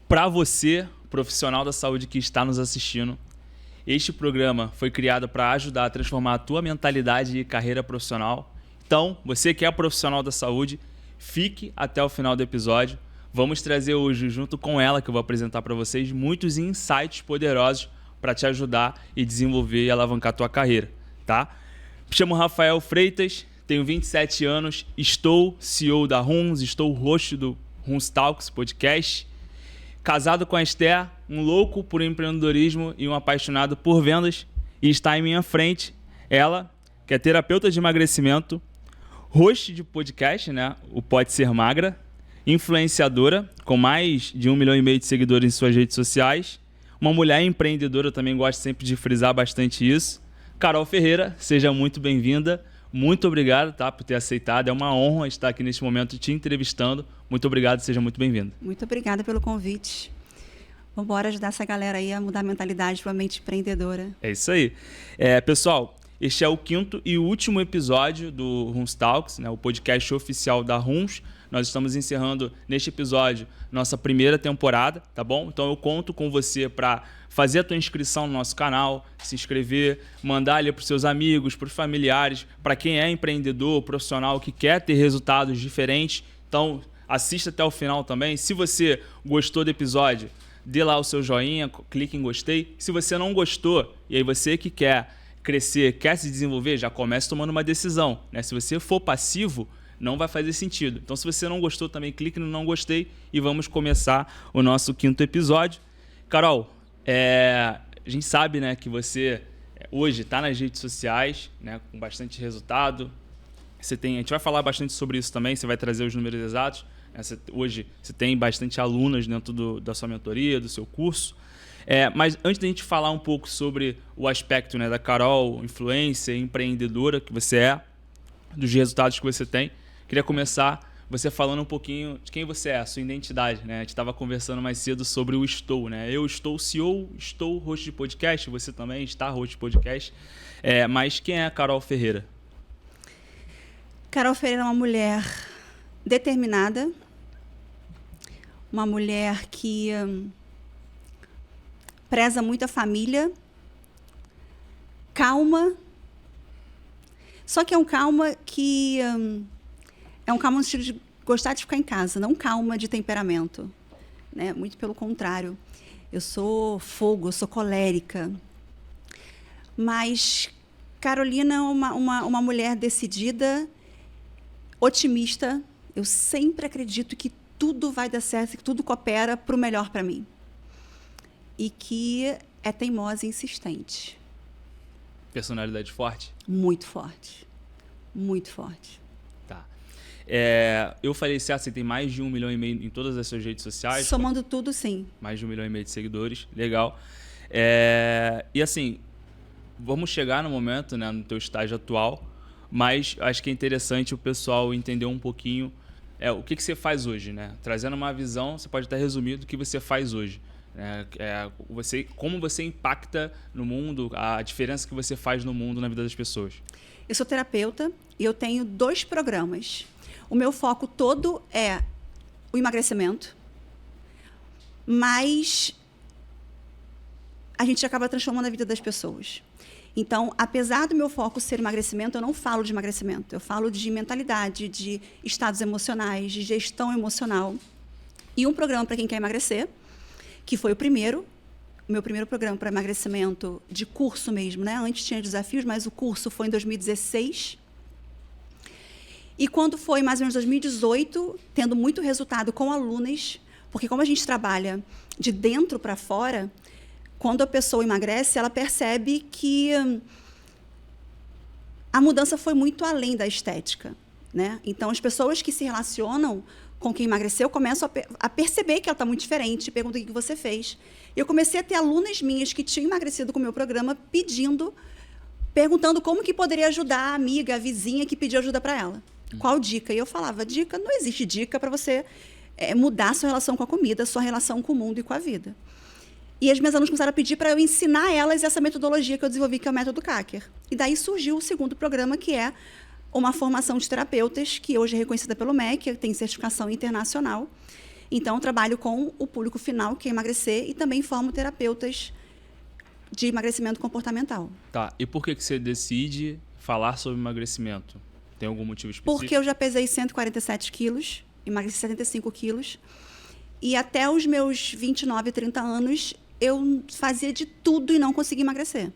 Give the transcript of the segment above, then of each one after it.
Para você, profissional da saúde que está nos assistindo, este programa foi criado para ajudar a transformar a tua mentalidade e carreira profissional. Então, você que é profissional da saúde, fique até o final do episódio. Vamos trazer hoje, junto com ela, que eu vou apresentar para vocês, muitos insights poderosos para te ajudar e desenvolver e alavancar a tua carreira, tá? Me chamo Rafael Freitas, tenho 27 anos, estou CEO da Runs, estou host do Runs Talks Podcast. Casado com a Esther, um louco por empreendedorismo e um apaixonado por vendas. E está em minha frente ela, que é terapeuta de emagrecimento, host de podcast, né? O Pode Ser Magra, influenciadora, com mais de 1,5 milhão de seguidores em suas redes sociais, uma mulher empreendedora, eu também gosto sempre de frisar bastante isso. Carol Ferreira, seja muito bem-vinda. Muito obrigado, tá, por ter aceitado. É uma honra estar aqui neste momento te entrevistando. Muito obrigado, seja muito bem-vindo. Muito obrigada pelo convite. Vamos embora ajudar essa galera aí a mudar a mentalidade para a mente empreendedora. É isso aí. Pessoal, este é o 5º e último episódio do Runs Talks, né, o podcast oficial da Runs. Nós estamos encerrando neste episódio nossa primeira temporada, tá bom? Então eu conto com você para fazer a tua inscrição no nosso canal, se inscrever, mandar ali para os seus amigos, para os familiares, para quem é empreendedor, profissional que quer ter resultados diferentes. Então assista até o final também. Se você gostou do episódio, dê lá o seu joinha, clique em gostei. Se você não gostou, e aí você que quer crescer, quer se desenvolver, já comece tomando uma decisão, né? Se você for passivo, não vai fazer sentido. Então, se você não gostou também, clique no não gostei e vamos começar o nosso 5º episódio. Carol, a gente sabe, né, que você hoje está nas redes sociais, né, com bastante resultado. A gente vai falar bastante sobre isso também, você vai trazer os números exatos. Hoje você tem bastante alunas dentro da sua mentoria, do seu curso. Mas antes da gente falar um pouco sobre o aspecto, né, da Carol, influencer, empreendedora que você é, dos resultados que você tem, queria começar você falando um pouquinho de quem você é, a sua identidade, né? A gente estava conversando mais cedo sobre o estou, né? Eu estou CEO, estou host de podcast, você também está host de podcast. Mas quem é a Carol Ferreira? Carol Ferreira é uma mulher determinada, uma mulher que preza muito a família, calma, só que é um calma que é um calma no estilo de gostar de ficar em casa, não calma de temperamento, né? Muito pelo contrário. Eu sou fogo, eu sou colérica. Mas Carolina é uma mulher decidida, otimista. Eu sempre acredito que tudo vai dar certo, que tudo coopera para o melhor para mim. E que é teimosa e insistente. Personalidade forte? Muito forte. Muito forte. Tá. Eu falei certo, você tem mais de 1,5 milhão em todas as suas redes sociais? Somando tudo, sim. Mais de 1,5 milhão de seguidores. Legal. E assim, vamos chegar no momento, né, no teu estágio atual, mas acho que é interessante o pessoal entender um pouquinho o que você faz hoje, né? Trazendo uma visão, você pode até resumir do que você faz hoje. Como você impacta no mundo, a diferença que você faz no mundo, na vida das pessoas. Eu sou terapeuta e eu tenho 2 programas. O meu foco todo é o emagrecimento, mas a gente acaba transformando a vida das pessoas. Então, apesar do meu foco ser emagrecimento, eu não falo de emagrecimento. Eu falo de mentalidade, de estados emocionais, de gestão emocional. E um programa para quem quer emagrecer, que foi o meu primeiro programa para emagrecimento de curso mesmo, né? Antes tinha desafios, mas o curso foi em 2016. E quando foi mais ou menos 2018, tendo muito resultado com alunas, porque como a gente trabalha de dentro para fora, quando a pessoa emagrece, ela percebe que a mudança foi muito além da estética, né? Então, as pessoas que se relacionam com quem emagreceu começam a perceber que ela está muito diferente, perguntam o que você fez. Eu comecei a ter alunas minhas que tinham emagrecido com o meu programa perguntando como que poderia ajudar a amiga, a vizinha que pediu ajuda para ela. Qual dica? E eu falava, não existe dica para você mudar a sua relação com a comida, a sua relação com o mundo e com a vida. E as minhas alunas começaram a pedir para eu ensinar elas essa metodologia que eu desenvolvi, que é o método Kaker. E daí surgiu o segundo programa, que é uma formação de terapeutas, que hoje é reconhecida pelo MEC, tem certificação internacional. Então, eu trabalho com o público final, que é emagrecer, e também formo terapeutas de emagrecimento comportamental. Tá, e por que você decide falar sobre emagrecimento? Tem algum motivo específico? Porque eu já pesei 147 quilos, emagreci 75 quilos, e até os meus 29, 30 anos, eu fazia de tudo e não conseguia emagrecer.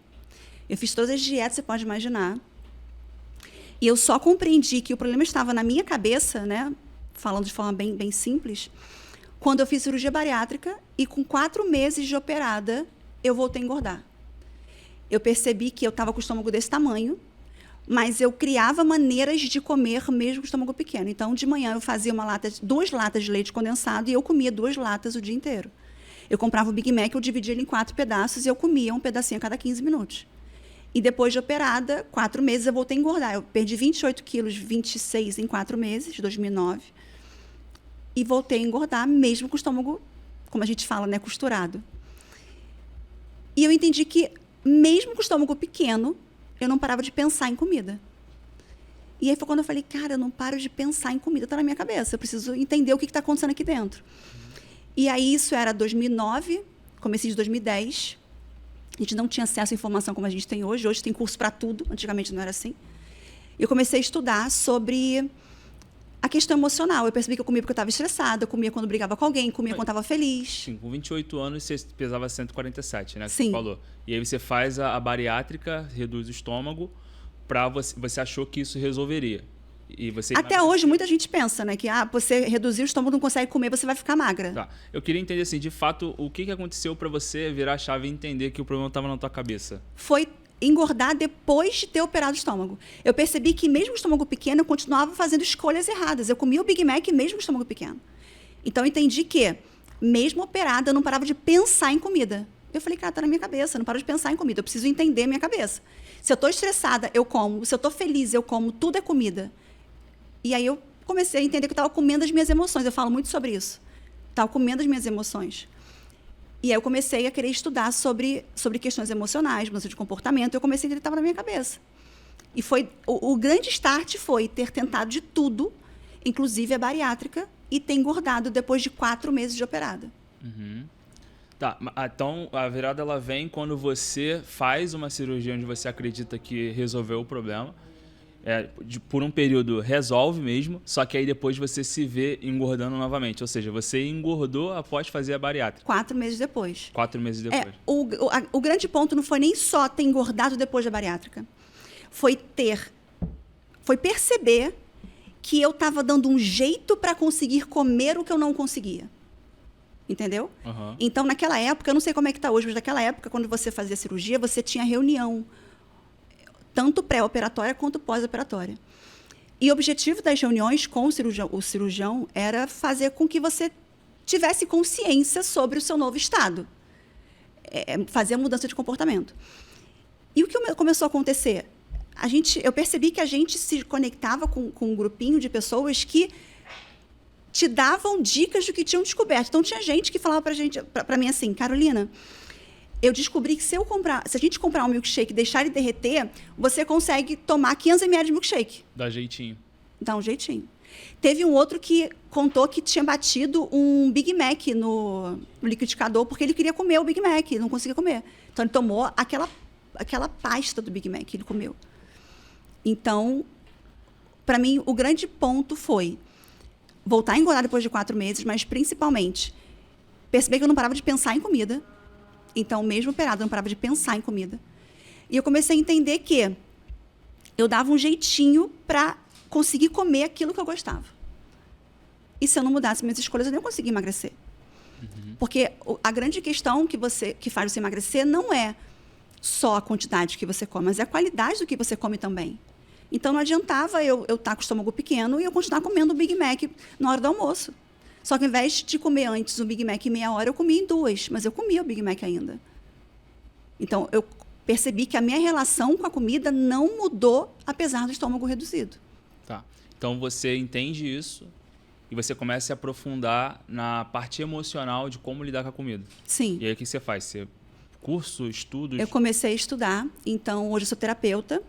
Eu fiz todas as dietas que você pode imaginar. E eu só compreendi que o problema estava na minha cabeça, né? Falando de forma bem simples, quando eu fiz cirurgia bariátrica e com 4 meses de operada, eu voltei a engordar. Eu percebi que eu estava com o estômago desse tamanho, mas eu criava maneiras de comer mesmo com o estômago pequeno. Então, de manhã, eu fazia 2 latas de leite condensado e eu comia 2 latas o dia inteiro. Eu comprava o Big Mac, eu dividia ele em 4 pedaços e eu comia um pedacinho a cada 15 minutos. E depois de operada, 4 meses, eu voltei a engordar. Eu perdi 28 quilos, 26 em 4 meses, 2009. E voltei a engordar, mesmo com o estômago, como a gente fala, né, costurado. E eu entendi que, mesmo com o estômago pequeno, eu não parava de pensar em comida. E aí foi quando eu falei, cara, eu não paro de pensar em comida, está na minha cabeça. Eu preciso entender o que está acontecendo aqui dentro. E aí isso era 2009, comecei de 2010. A gente não tinha acesso à informação como a gente tem hoje. Hoje tem curso para tudo, antigamente não era assim. Eu comecei a estudar sobre a questão emocional. Eu percebi que eu comia porque eu estava estressada, eu comia quando brigava com alguém, comia quando estava feliz. Sim, com 28 anos você pesava 147, né? Que Sim. você falou. E aí você faz a bariátrica, reduz o estômago, você achou que isso resolveria. E você Até hoje, muita gente pensa, né? Que você reduzir o estômago, não consegue comer, você vai ficar magra. Tá. Eu queria entender, assim, de fato, o que aconteceu para você virar a chave e entender que o problema estava na tua cabeça? Foi engordar depois de ter operado o estômago. Eu percebi que mesmo o estômago pequeno, eu continuava fazendo escolhas erradas. Eu comia o Big Mac mesmo com o estômago pequeno. Então, eu entendi que, mesmo operada, eu não parava de pensar em comida. Eu falei, cara, tá na minha cabeça, eu não paro de pensar em comida. Eu preciso entender a minha cabeça. Se eu tô estressada, eu como. Se eu tô feliz, eu como. Tudo é comida. E aí eu comecei a entender que eu estava comendo as minhas emoções. Eu falo muito sobre isso. Estava comendo as minhas emoções. E aí eu comecei a querer estudar sobre questões emocionais, mudança de comportamento. Eu comecei a entender que estava na minha cabeça. E foi o grande start foi ter tentado de tudo, inclusive a bariátrica, e ter engordado depois de 4 meses de operada. Uhum. Tá, então a virada ela vem quando você faz uma cirurgia onde você acredita que resolveu o problema. Por um período resolve mesmo, só que aí depois você se vê engordando novamente. Ou seja, você engordou após fazer a bariátrica. 4 meses depois. 4 meses depois. O grande ponto não foi nem só ter engordado depois da bariátrica. Foi perceber que eu estava dando um jeito para conseguir comer o que eu não conseguia. Entendeu? Uhum. Então, naquela época, eu não sei como é que está hoje, mas naquela época, quando você fazia cirurgia, você tinha reunião, tanto pré-operatória quanto pós-operatória. E o objetivo das reuniões com o cirurgião era fazer com que você tivesse consciência sobre o seu novo estado. Fazer a mudança de comportamento. E o que começou a acontecer? Eu percebi que a gente se conectava com um grupinho de pessoas que te davam dicas do que tinham descoberto. Então, tinha gente que falava para mim assim, Carolina, eu descobri que se a gente comprar um milkshake e deixar ele derreter, você consegue tomar 500 ml de milkshake. Dá jeitinho. Dá um jeitinho. Teve um outro que contou que tinha batido um Big Mac no liquidificador porque ele queria comer o Big Mac, não conseguia comer. Então, ele tomou aquela pasta do Big Mac, ele comeu. Então, para mim, o grande ponto foi voltar a engordar depois de 4 meses, mas principalmente perceber que eu não parava de pensar em comida. Então, mesmo operada, eu não parava de pensar em comida. E eu comecei a entender que eu dava um jeitinho para conseguir comer aquilo que eu gostava. E se eu não mudasse minhas escolhas, eu não conseguia emagrecer. Uhum. Porque a grande questão que faz você emagrecer não é só a quantidade que você come, mas é a qualidade do que você come também. Então, não adiantava eu estar com o estômago pequeno e eu continuar comendo o Big Mac na hora do almoço. Só que, ao invés de comer antes o Big Mac em meia hora, eu comia em 2. Mas eu comia o Big Mac ainda. Então, eu percebi que a minha relação com a comida não mudou, apesar do estômago reduzido. Tá. Então, você entende isso e você começa a se aprofundar na parte emocional de como lidar com a comida. Sim. E aí o que você faz? Você curso, estudos? Eu comecei a estudar, então hoje eu sou terapeuta.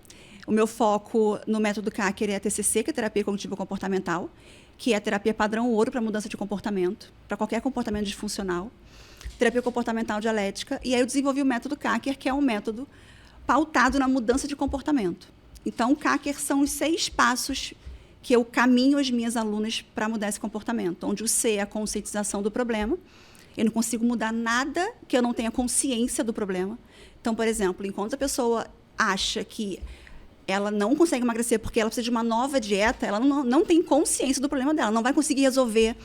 O meu foco no método Kaker é a TCC, que é a terapia cognitiva comportamental, que é a terapia padrão ouro para mudança de comportamento, para qualquer comportamento disfuncional. Terapia comportamental dialética. E aí eu desenvolvi o método Kaker, que é um método pautado na mudança de comportamento. Então, o Kaker são os 6 passos que eu caminho as minhas alunas para mudar esse comportamento, onde o C é a conscientização do problema. Eu não consigo mudar nada que eu não tenha consciência do problema. Então, por exemplo, enquanto a pessoa acha que ela não consegue emagrecer porque ela precisa de uma nova dieta, ela não tem consciência do problema dela, não vai conseguir resolver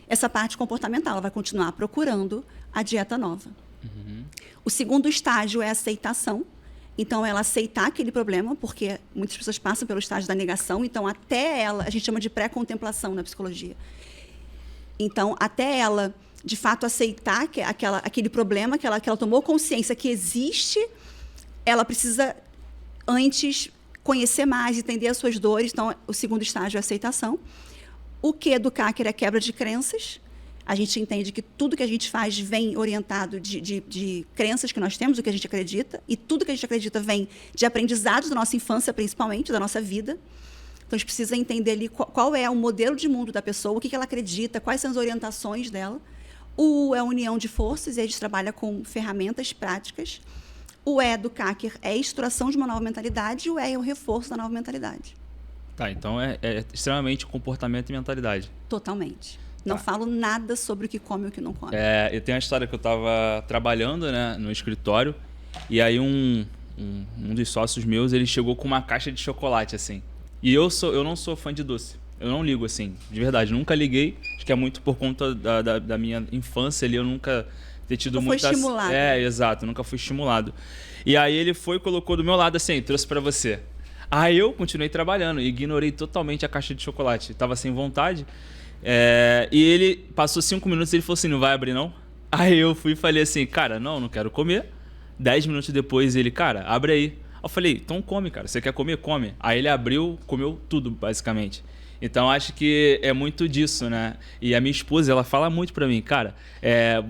essa parte comportamental, ela vai continuar procurando a dieta nova. Uhum. O segundo estágio é a aceitação. Então, ela aceitar aquele problema, porque muitas pessoas passam pelo estágio da negação, então até ela, a gente chama de pré-contemplação na psicologia. Então, até ela, de fato, aceitar aquele problema, que ela tomou consciência que existe, ela precisa, antes, conhecer mais, entender as suas dores. Então, o segundo estágio é a aceitação. O Q do Kaker é quebra de crenças. A gente entende que tudo que a gente faz vem orientado de crenças que nós temos, do que a gente acredita, e tudo que a gente acredita vem de aprendizados da nossa infância, principalmente, da nossa vida. Então, a gente precisa entender ali qual é o modelo de mundo da pessoa, o que ela acredita, quais são as orientações dela. O U é a união de forças, e a gente trabalha com ferramentas práticas. O E do Kaker é a estruturação de uma nova mentalidade, e o E é o reforço da nova mentalidade. Tá, então é extremamente comportamento e mentalidade. Totalmente. Não falo nada sobre o que come e o que não come. Eu tenho uma história que eu estava trabalhando, né, no escritório, e aí um dos sócios meus, ele chegou com uma caixa de chocolate, assim. E eu não sou fã de doce. Eu não ligo, assim, de verdade. Nunca liguei. Acho que é muito por conta da minha infância ali. Eu nunca ter tido muita... Foi estimulado. Exato. Nunca fui estimulado. E aí ele foi e colocou do meu lado, assim, trouxe para você. Aí eu continuei trabalhando, ignorei totalmente a caixa de chocolate. Tava sem vontade. E ele passou 5 minutos e ele falou assim, não vai abrir não? Aí eu fui e falei assim, cara, não quero comer. 10 minutos depois ele, cara, abre aí. Eu falei, então come, cara, você quer comer? Come. Aí ele abriu, comeu tudo, basicamente. Então, acho que é muito disso, né? E a minha esposa, ela fala muito pra mim, cara,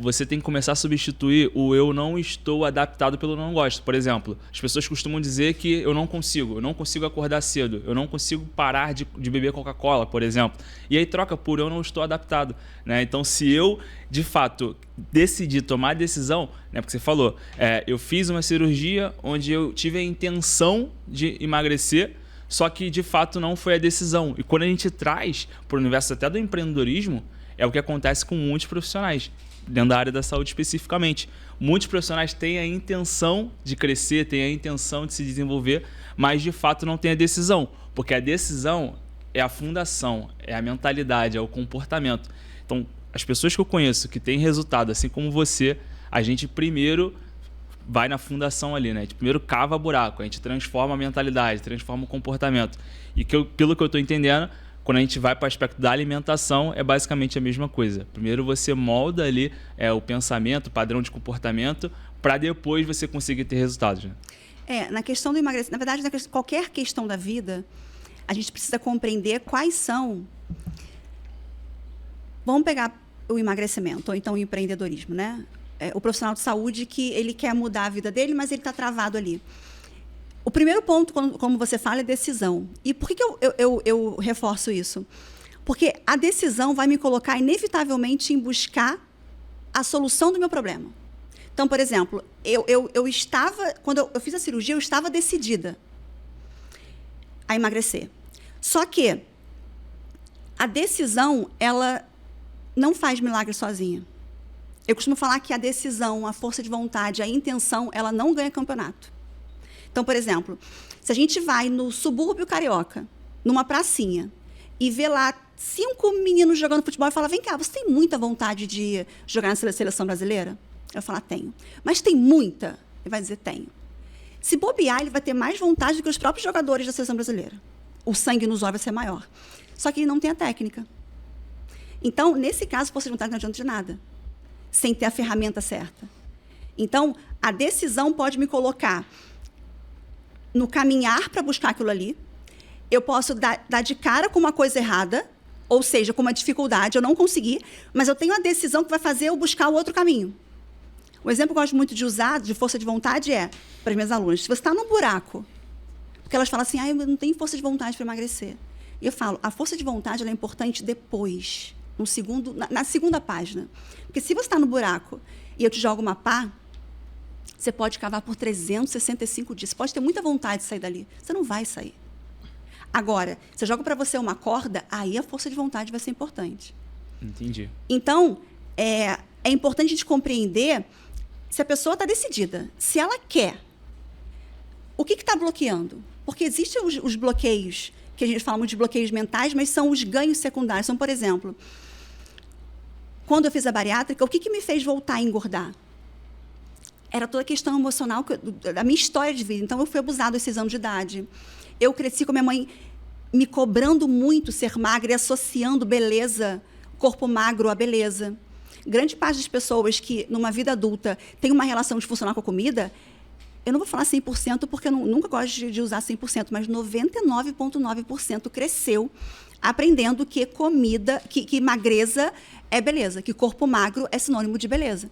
você tem que começar a substituir o eu não estou adaptado pelo não gosto. Por exemplo, as pessoas costumam dizer que eu não consigo acordar cedo, eu não consigo parar de beber Coca-Cola, por exemplo. E aí troca por eu não estou adaptado, né? Então, se eu, de fato, decidir tomar a decisão, né? Porque você falou, eu fiz uma cirurgia onde eu tive a intenção de emagrecer, só que, de fato, não foi a decisão. E quando a gente traz para o universo até do empreendedorismo, é o que acontece com muitos profissionais, dentro da área da saúde especificamente. Muitos profissionais têm a intenção de crescer, têm a intenção de se desenvolver, mas, de fato, não têm a decisão. Porque a decisão é a fundação, é a mentalidade, é o comportamento. Então, as pessoas que eu conheço que têm resultado, assim como você, a gente primeiro... vai na fundação ali, né? A gente primeiro cava buraco, a gente transforma a mentalidade, transforma o comportamento. E pelo que eu estou entendendo, quando a gente vai para o aspecto da alimentação, é basicamente a mesma coisa. Primeiro você molda ali o pensamento, o padrão de comportamento, para depois você conseguir ter resultados. Né? Na questão do emagrecimento, na verdade, qualquer questão da vida, a gente precisa compreender quais são... Vamos pegar o emagrecimento, ou então o empreendedorismo, né? O profissional de saúde que ele quer mudar a vida dele, mas ele está travado ali. O primeiro ponto, como você fala, é decisão. E por que eu reforço isso? Porque a decisão vai me colocar inevitavelmente em buscar a solução do meu problema. Então, por exemplo, quando eu fiz a cirurgia, eu estava decidida a emagrecer. Só que a decisão, ela não faz milagre sozinha. Eu costumo falar que a decisão, a força de vontade, a intenção, ela não ganha campeonato. Então, por exemplo, se a gente vai no subúrbio carioca, numa pracinha, e vê lá 5 meninos jogando futebol e fala, vem cá, você tem muita vontade de jogar na seleção brasileira? Eu falo, tenho. Mas tem muita? Ele vai dizer, tenho. Se bobear, ele vai ter mais vontade do que os próprios jogadores da seleção brasileira. O sangue nos olhos vai ser maior. Só que ele não tem a técnica. Então, nesse caso, força de vontade não adianta de nada, sem ter a ferramenta certa. Então, a decisão pode me colocar no caminhar para buscar aquilo ali. Eu posso dar de cara com uma coisa errada, Ou seja, com uma dificuldade, eu não consegui, mas eu tenho a decisão que vai fazer eu buscar o outro caminho. O exemplo que eu gosto muito de usar, de força de vontade, é, para as minhas alunas, se você está num buraco, porque elas falam assim, eu não tenho força de vontade para emagrecer. E eu falo, a força de vontade ela é importante depois, na segunda página. Porque se você está no buraco e eu te jogo uma pá, você pode cavar por 365 dias. Você pode ter muita vontade de sair dali. Você não vai sair. Agora, se eu jogo para você uma corda, aí a força de vontade vai ser importante. Entendi. Então, é importante a gente compreender se a pessoa está decidida, se ela quer. O que está bloqueando? Porque existem os bloqueios, que a gente fala muito de bloqueios mentais, mas são os ganhos secundários. São, por exemplo, quando eu fiz a bariátrica, o que me fez voltar a engordar? Era toda a questão emocional da minha história de vida. Então, eu fui abusada aos 6 anos de idade. Eu cresci com minha mãe me cobrando muito ser magra e associando beleza, corpo magro à beleza. Grande parte das pessoas que, numa vida adulta, tem uma relação disfuncional com a comida, eu não vou falar 100%, porque eu nunca gosto de usar 100%, mas 99,9% cresceu aprendendo que comida, que magreza é beleza, que corpo magro é sinônimo de beleza.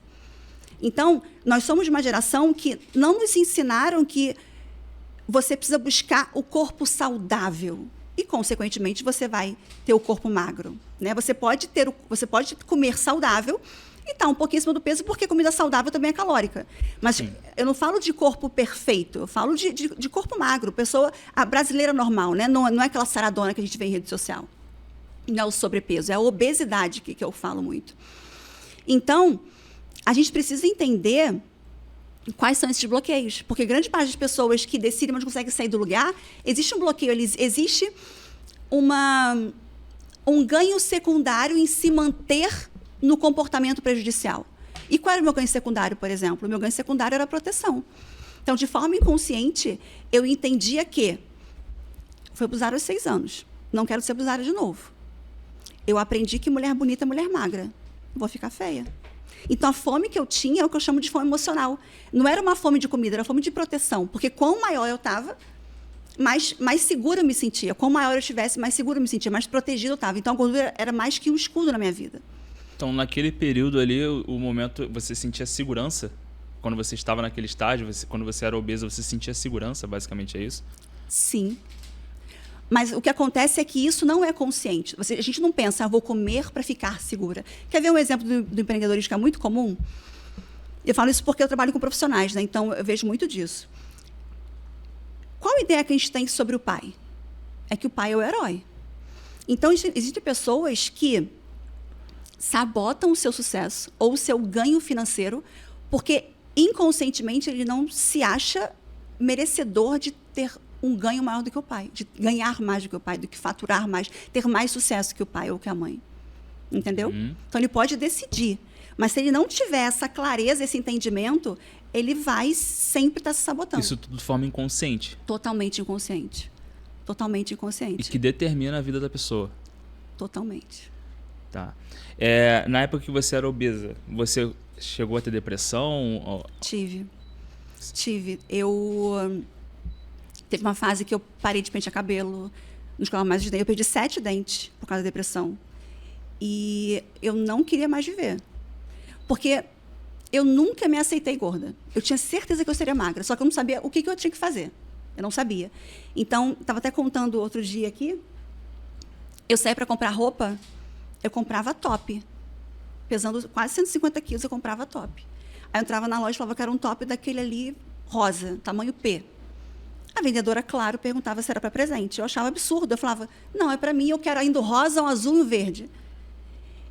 Então, nós somos de uma geração que não nos ensinaram que você precisa buscar o corpo saudável e, consequentemente, você vai ter o corpo magro, né? Você pode comer saudável e estar um pouquinho acima do peso, porque comida saudável também é calórica. Mas sim, eu não falo de corpo perfeito, eu falo de corpo magro, a brasileira normal, né? Não é aquela saradona que a gente vê em rede social. Não é o sobrepeso, é a obesidade que eu falo muito. Então, a gente precisa entender quais são esses bloqueios. Porque grande parte das pessoas que decidem, mas não conseguem sair do lugar, existe um bloqueio, existe um ganho secundário em se manter no comportamento prejudicial. E qual era o meu ganho secundário, por exemplo? O meu ganho secundário era a proteção. Então, de forma inconsciente, eu entendia que fui abusada aos 6 anos. Não quero ser abusada de novo. Eu aprendi que mulher bonita é mulher magra. Vou ficar feia. Então, a fome que eu tinha é o que eu chamo de fome emocional. Não era uma fome de comida, era fome de proteção. Porque quanto maior eu estava, mais segura eu me sentia. Quanto maior eu estivesse, mais segura eu me sentia, mais protegida eu estava. Então, a gordura era mais que um escudo na minha vida. Então, naquele período ali, o momento, você sentia segurança? Quando você estava naquele estágio, quando você era obesa, você sentia segurança, basicamente, é isso? Sim. Mas o que acontece é que isso não é consciente. A gente não pensa, vou comer para ficar segura. Quer ver um exemplo do empreendedorismo que é muito comum? Eu falo isso porque eu trabalho com profissionais, né? Então eu vejo muito disso. Qual a ideia que a gente tem sobre o pai? É que o pai é o herói. Então, existem pessoas que sabotam o seu sucesso ou o seu ganho financeiro porque, inconscientemente, ele não se acha merecedor de ter um ganho maior do que o pai, de ganhar mais do que o pai, do que faturar mais, ter mais sucesso que o pai ou que a mãe. Entendeu? Então, ele pode decidir. Mas se ele não tiver essa clareza, esse entendimento, ele vai sempre estar se sabotando. Isso tudo de forma inconsciente? Totalmente inconsciente. Totalmente inconsciente. E que determina a vida da pessoa? Totalmente. Tá. Na época que você era obesa, você chegou a ter depressão? Tive. Teve uma fase que eu parei de pentear cabelo, não escovava mais os dentes. Eu perdi 7 dentes por causa da depressão. E eu não queria mais viver. Porque eu nunca me aceitei gorda. Eu tinha certeza que eu seria magra, só que eu não sabia o que eu tinha que fazer. Eu não sabia. Então, estava até contando outro dia aqui, eu saía para comprar roupa, eu comprava top. Pesando quase 150 quilos, eu comprava top. Aí eu entrava na loja e falava que era um top daquele ali rosa, tamanho P. A vendedora, claro, perguntava se era para presente. Eu achava absurdo. Eu falava, não, é para mim, eu quero ainda o rosa, o azul e o verde.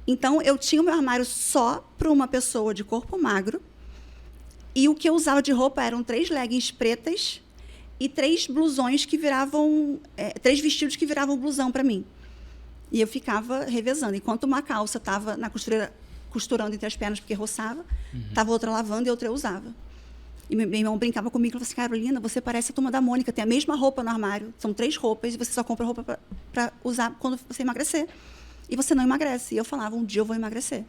Então, eu tinha o meu armário só para uma pessoa de corpo magro. E o que eu usava de roupa eram 3 leggings pretas e 3 blusões que viravam... 3 vestidos que viravam blusão para mim. E eu ficava revezando. Enquanto uma calça estava na costureira, costurando entre as pernas porque roçava, estava outra lavando e outra eu usava. E meu irmão brincava comigo e falava assim, Carolina, você parece a Turma da Mônica, tem a mesma roupa no armário. São 3 roupas e você só compra roupa para usar quando você emagrecer. E você não emagrece. E eu falava, um dia eu vou emagrecer.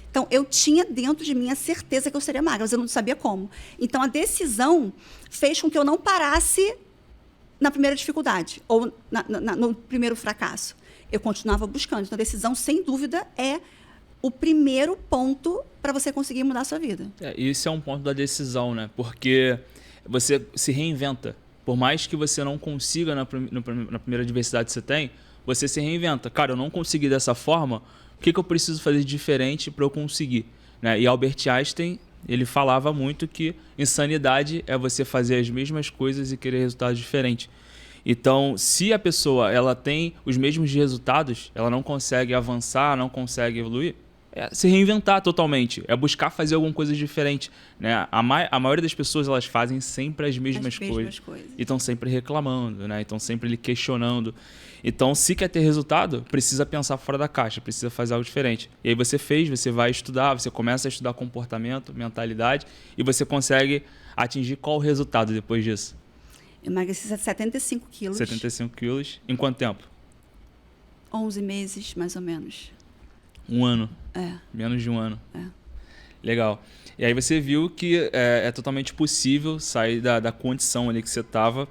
Então, eu tinha dentro de mim a certeza que eu seria magra, mas eu não sabia como. Então, a decisão fez com que eu não parasse na primeira dificuldade ou no primeiro fracasso. Eu continuava buscando. Então, a decisão, sem dúvida, é o primeiro ponto para você conseguir mudar a sua vida. Isso é um ponto da decisão, né? Porque você se reinventa. Por mais que você não consiga na primeira adversidade que você tem, você se reinventa. Cara, eu não consegui dessa forma, o que eu preciso fazer de diferente para eu conseguir? Né? E Albert Einstein, ele falava muito que insanidade é você fazer as mesmas coisas e querer resultados diferentes. Então, se a pessoa ela tem os mesmos resultados, ela não consegue avançar, não consegue evoluir, é se reinventar totalmente, é buscar fazer alguma coisa diferente. Né? A maioria das pessoas elas fazem sempre as mesmas coisas. E estão sempre reclamando, né? Estão sempre lhe questionando. Então, se quer ter resultado, precisa pensar fora da caixa, precisa fazer algo diferente. E aí você vai estudar, você começa a estudar comportamento, mentalidade, e você consegue atingir qual o resultado depois disso? Eu emagreci 75 quilos. 75 quilos. Em quanto tempo? 11 meses, mais ou menos. Um ano? É. Menos de um ano? É. Legal. E aí você viu que é totalmente possível sair da condição ali que você estava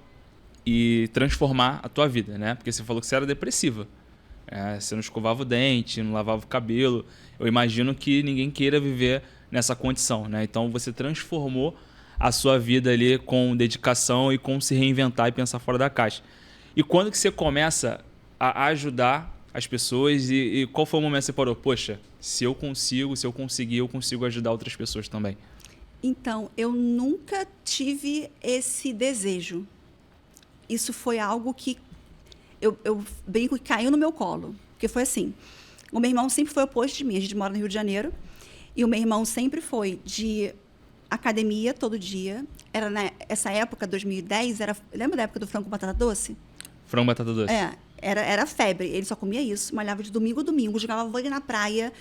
e transformar a tua vida, né? Porque você falou que você era depressiva. Você não escovava o dente, não lavava o cabelo. Eu imagino que ninguém queira viver nessa condição, né? Então você transformou a sua vida ali com dedicação e com se reinventar e pensar fora da caixa. E quando que você começa a ajudar as pessoas e qual foi o momento que você parou? Poxa, se eu conseguir, eu consigo ajudar outras pessoas também. Então, eu nunca tive esse desejo. Isso foi algo que eu brinco que caiu no meu colo. Porque foi assim, o meu irmão sempre foi oposto de mim. A gente mora no Rio de Janeiro. E o meu irmão sempre foi de academia todo dia. Era nessa época, 2010, lembra da época do frango com batata doce? Frango com batata doce? Era febre. Ele só comia isso, malhava de domingo a domingo, jogava vôlei na praia.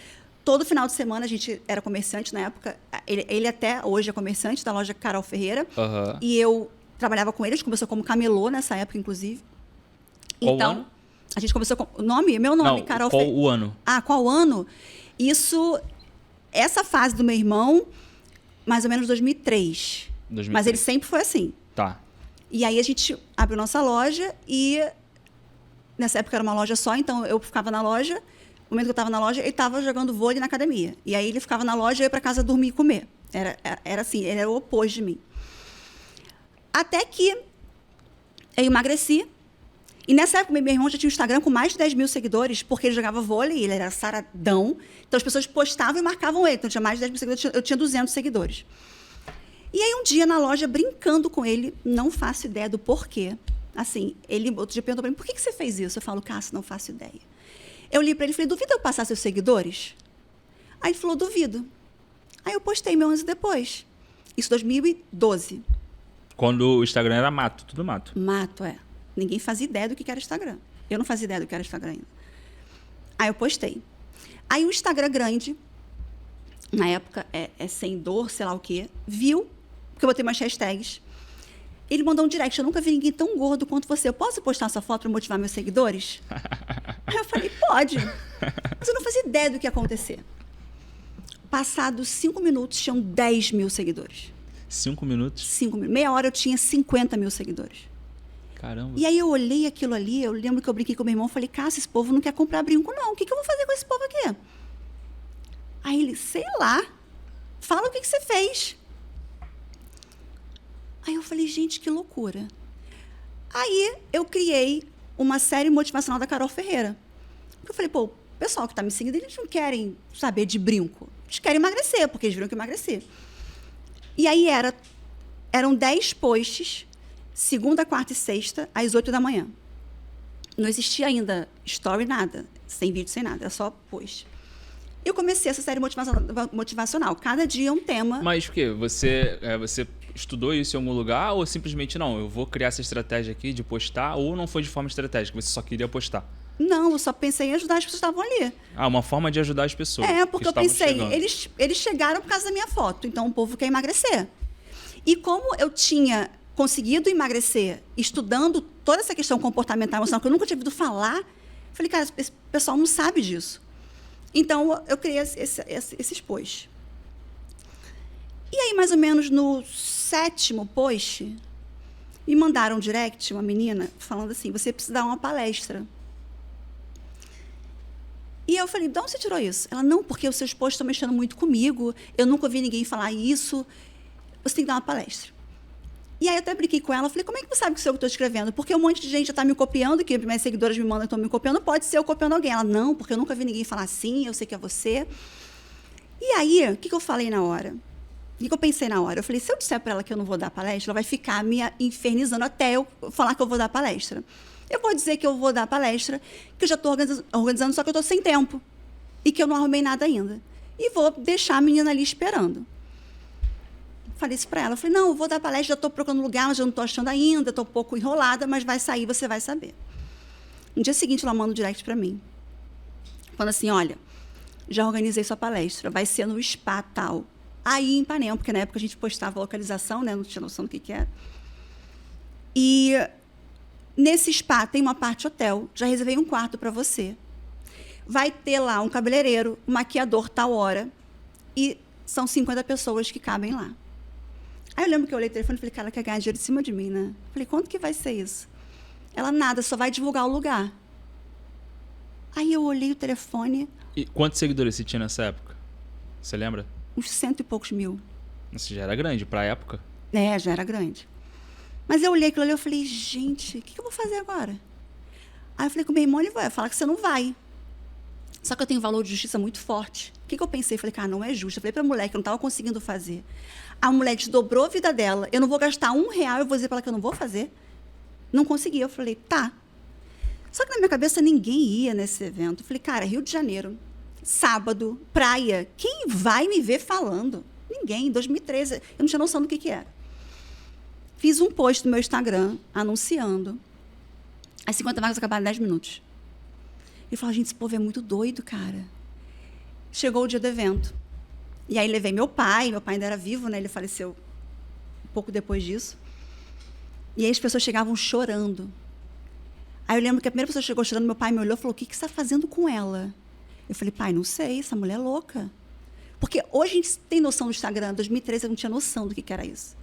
Todo final de semana, a gente era comerciante na época. Ele até hoje é comerciante da loja Carol Ferreira. Uhum. E eu trabalhava com ele. A gente começou como camelô nessa época, inclusive. Qual então, ano? A gente começou com... Meu nome, Não, Carol qual Ferreira. o ano? Qual ano? Essa fase do meu irmão, mais ou menos 2003. Mas ele sempre foi assim. Tá. E aí a gente abriu nossa loja e... Nessa época era uma loja só, então eu ficava na loja. No momento que eu estava na loja, ele estava jogando vôlei na academia. E aí ele ficava na loja e eu ia para casa dormir e comer. Era assim, ele era o oposto de mim. Até que eu emagreci. E nessa época, meu irmão já tinha um Instagram com mais de 10 mil seguidores, porque ele jogava vôlei, ele era saradão. Então as pessoas postavam e marcavam ele. Então tinha mais de 10 mil seguidores, eu tinha 200 seguidores. E aí um dia na loja, brincando com ele, não faço ideia do porquê. Assim, ele outro dia perguntou para mim, por que você fez isso? Eu falo, Cássio, não faço ideia. Eu li para ele e falei, duvida eu passar seus seguidores? Aí ele falou, duvido. Aí eu postei meu anos depois. Isso 2012. Quando o Instagram era mato, tudo mato. Mato, Ninguém fazia ideia do que era Instagram. Eu não fazia ideia do que era Instagram ainda. Aí eu postei. Aí o Instagram grande, na época, sem dor, sei lá o quê, viu, porque eu botei umas hashtags. Ele mandou um direct, eu nunca vi ninguém tão gordo quanto você. Eu posso postar essa foto para motivar meus seguidores? Aí eu falei, pode. Mas eu não fazia ideia do que ia acontecer. Passados 5 minutos, tinham 10 mil seguidores. 5 minutos? 5 minutos. Meia hora eu tinha 50 mil seguidores. Caramba. E aí eu olhei aquilo ali, eu lembro que eu brinquei com meu irmão, falei, Cássio, esse povo não quer comprar brinco, não. O que eu vou fazer com esse povo aqui? Aí ele, sei lá. Fala o que você fez. Aí eu falei, gente, que loucura. Aí eu criei uma série motivacional da Carol Ferreira. Eu falei, o pessoal que está me seguindo, eles não querem saber de brinco. Eles querem emagrecer, porque eles viram que emagrecer. E aí eram 10 posts, segunda, quarta e sexta, às 8 da manhã. Não existia ainda story, nada. Sem vídeo, sem nada. Era só post. Eu comecei essa série motivacional. Cada dia um tema. Mas o quê? Você estudou isso em algum lugar ou simplesmente não? Eu vou criar essa estratégia aqui de postar ou não foi de forma estratégica? Você só queria postar? Não, eu só pensei em ajudar as pessoas que estavam ali. Uma forma de ajudar as pessoas. Porque eu pensei, eles chegaram por causa da minha foto, então o povo quer emagrecer. E como eu tinha conseguido emagrecer estudando toda essa questão comportamental emocional, que eu nunca tinha ouvido falar, falei, cara, esse pessoal não sabe disso. Então, eu criei esses posts. E aí, mais ou menos no 7º post, Me mandaram um direct, uma menina, falando assim, você precisa dar uma palestra. E eu falei, de onde você tirou isso? Ela, não, porque os seus posts estão mexendo muito comigo, eu nunca ouvi ninguém falar isso, você tem que dar uma palestra. E aí eu até brinquei com ela, falei, como é que você sabe que sou eu que estou escrevendo? Porque um monte de gente já está me copiando, que minhas seguidoras me mandam que estão me copiando, pode ser eu copiando alguém. Ela, não, porque eu nunca vi ninguém falar assim, eu sei que é você. E aí, o que eu falei na hora? O que eu pensei na hora? Eu falei, se eu disser para ela que eu não vou dar palestra, ela vai ficar me infernizando até eu falar que eu vou dar palestra. Eu vou dizer que eu vou dar palestra, que eu já estou organizando, só que eu estou sem tempo. E que eu não arrumei nada ainda. E vou deixar a menina ali esperando. Falei isso para ela. Falei, não, eu vou dar palestra, já estou procurando lugar, mas eu não estou achando ainda, estou um pouco enrolada, mas vai sair, você vai saber. No dia seguinte, ela manda um direct para mim. Falando assim, olha, já organizei sua palestra, vai ser no spa tal. Aí em Ipanema, porque na época a gente postava a localização, né? Não tinha noção do que era. E nesse spa tem uma parte hotel, já reservei um quarto para você. Vai ter lá um cabeleireiro, um maquiador tal hora, e são 50 pessoas que cabem lá. Aí eu lembro que eu olhei o telefone e falei, cara, ela quer ganhar dinheiro em cima de mim, né? Falei, quanto que vai ser isso? Ela, nada, só vai divulgar o lugar. Aí eu olhei o telefone... E quantos seguidores você tinha nessa época? Você lembra? Uns 100 e poucos mil. Isso já era grande pra época? É, já era grande. Mas eu olhei aquilo ali e falei, gente, o que eu vou fazer agora? Aí eu falei com o meu irmão, ele vai falar que você não vai. Só que eu tenho um valor de justiça muito forte. O que eu pensei? Falei, cara, não é justo. Eu falei pra mulher que eu não estava conseguindo fazer. A mulher desdobrou a vida dela. Eu não vou gastar R$1, eu vou dizer para ela que eu não vou fazer. Não consegui. Eu falei, tá. Só que na minha cabeça ninguém ia nesse evento. Eu falei, cara, Rio de Janeiro, sábado, praia. Quem vai me ver falando? Ninguém. Em 2013, eu não tinha noção do que era. Fiz um post no meu Instagram anunciando. As 50 vagas acabaram em 10 minutos. E falei, gente, esse povo é muito doido, cara. Chegou o dia do evento. E aí levei meu pai ainda era vivo, né? Ele faleceu um pouco depois disso. E aí as pessoas chegavam chorando. Aí eu lembro que a primeira pessoa que chegou chorando, meu pai me olhou e falou, o que você está fazendo com ela? Eu falei, pai, não sei, essa mulher é louca. Porque hoje a gente tem noção do Instagram, em 2013 eu não tinha noção do que era isso.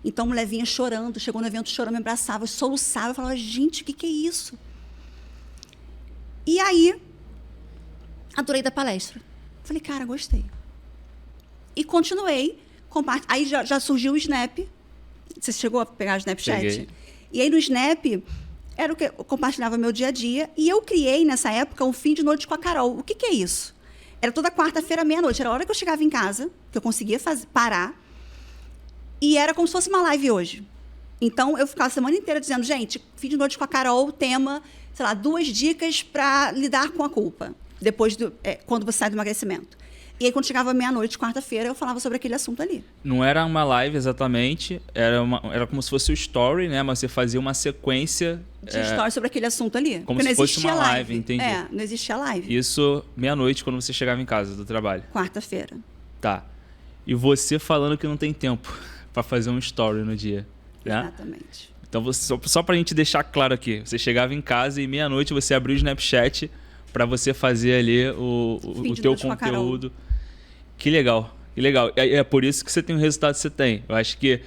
Então a mulher vinha chorando, chegou no evento chorando, me abraçava, soluçava, eu falava, gente, o que é isso? E aí, adorei da palestra. Falei, cara, gostei. E continuei. Aí já surgiu o Snap. Você chegou a pegar o Snapchat? Peguei. E aí no Snap, era o que eu compartilhava meu dia a dia. E eu criei, nessa época, um fim de noite com a Carol. O que é isso? Era toda quarta-feira, meia-noite. Era a hora que eu chegava em casa, que eu conseguia parar. E era como se fosse uma live hoje. Então, eu ficava a semana inteira dizendo, gente, fim de noite com a Carol, tema, sei lá, 2 dicas para lidar com a culpa, depois quando você sai do emagrecimento. E aí, quando chegava meia-noite, quarta-feira, eu falava sobre aquele assunto ali. Não era uma live exatamente, era como se fosse o story, né? Mas você fazia uma sequência... De história sobre aquele assunto ali. Como se fosse uma live, entendi. Não existia live. Isso meia-noite, quando você chegava em casa do trabalho. Quarta-feira. Tá. E você falando que não tem tempo para fazer um story no dia, né? Exatamente. Então, só pra gente deixar claro aqui, você chegava em casa e meia-noite você abriu o Snapchat para você fazer ali o teu conteúdo. Que legal, que legal. É por isso que você tem o resultado que você tem. Eu acho que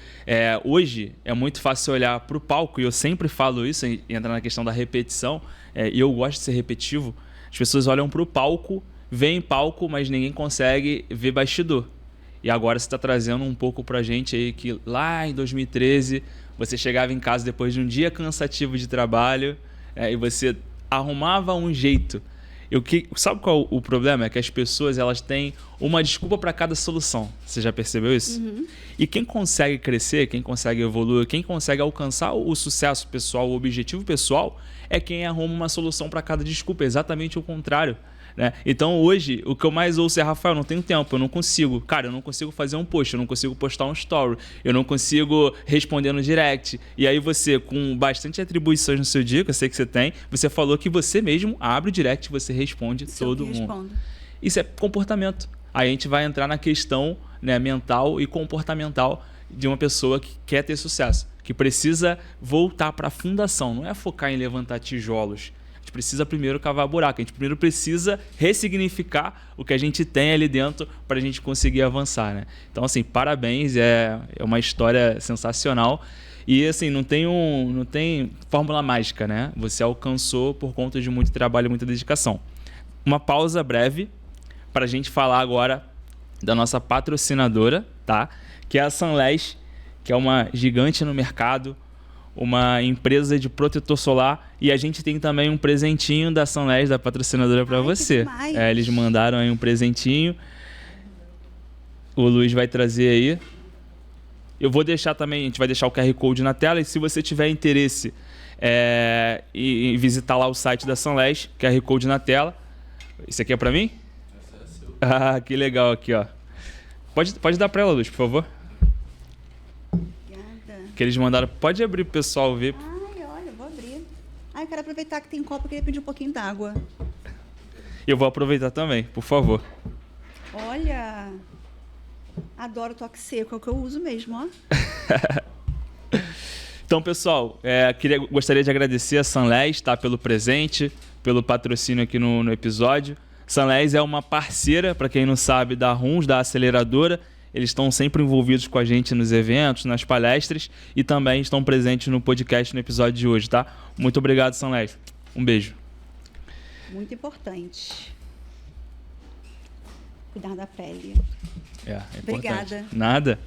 hoje é muito fácil olhar para o palco, e eu sempre falo isso, e entra na questão da repetição, e eu gosto de ser repetitivo. As pessoas olham para o palco, veem palco, mas ninguém consegue ver bastidor. E agora você está trazendo um pouco para a gente aí que lá em 2013 você chegava em casa depois de um dia cansativo de trabalho, e você arrumava um jeito. Sabe qual o problema? É que as pessoas elas têm uma desculpa para cada solução. Você já percebeu isso? Uhum. E quem consegue crescer, quem consegue evoluir, quem consegue alcançar o sucesso pessoal, o objetivo pessoal, é quem arruma uma solução para cada desculpa. É exatamente o contrário, né? Então hoje, o que eu mais ouço é, Rafael, eu não tenho tempo, eu não consigo. Cara, eu não consigo fazer um post, eu não consigo postar um story, eu não consigo responder no direct. E aí você, com bastante atribuições no seu dia, que eu sei que você tem, você falou que você mesmo abre o direct e você responde todo mundo. Respondo. Isso é comportamento. Aí a gente vai entrar na questão, né, mental e comportamental de uma pessoa que quer ter sucesso, que precisa voltar para a fundação, não é focar em levantar tijolos. A gente precisa primeiro cavar buraco, a gente primeiro precisa ressignificar o que a gente tem ali dentro para a gente conseguir avançar, né? Então, assim, parabéns, é uma história sensacional. E assim, não tem fórmula mágica, né? Você alcançou por conta de muito trabalho e muita dedicação. Uma pausa breve para a gente falar agora da nossa patrocinadora, tá? Que é a Sunless, que é uma gigante no mercado, uma empresa de protetor solar, e a gente tem também um presentinho da Sunless, da patrocinadora, para você. Eles mandaram aí um presentinho. O Luiz vai trazer aí. Eu vou deixar também, a gente vai deixar o QR Code na tela, e se você tiver interesse em visitar lá o site da Sunless, QR Code na tela. Isso aqui é para mim? Essa é seu. Ah, que legal aqui, ó. Pode dar para ela, Luiz, por favor. Que eles mandaram. Pode abrir pro pessoal ver. Ai, olha, vou abrir. Ai, eu quero aproveitar que tem copo, eu queria pedir um pouquinho d'água. Eu vou aproveitar também, por favor. Olha, adoro toque seco, é o que eu uso mesmo, ó. Então, pessoal, gostaria de agradecer a Sunless, tá, pelo presente, pelo patrocínio aqui no episódio. Sunless é uma parceira, para quem não sabe, da RUMS, da aceleradora. Eles estão sempre envolvidos com a gente nos eventos, nas palestras, e também estão presentes no podcast no episódio de hoje, tá? Muito obrigado, Sunless. Um beijo. Muito importante. Cuidar da pele. É Obrigada. Importante. Nada.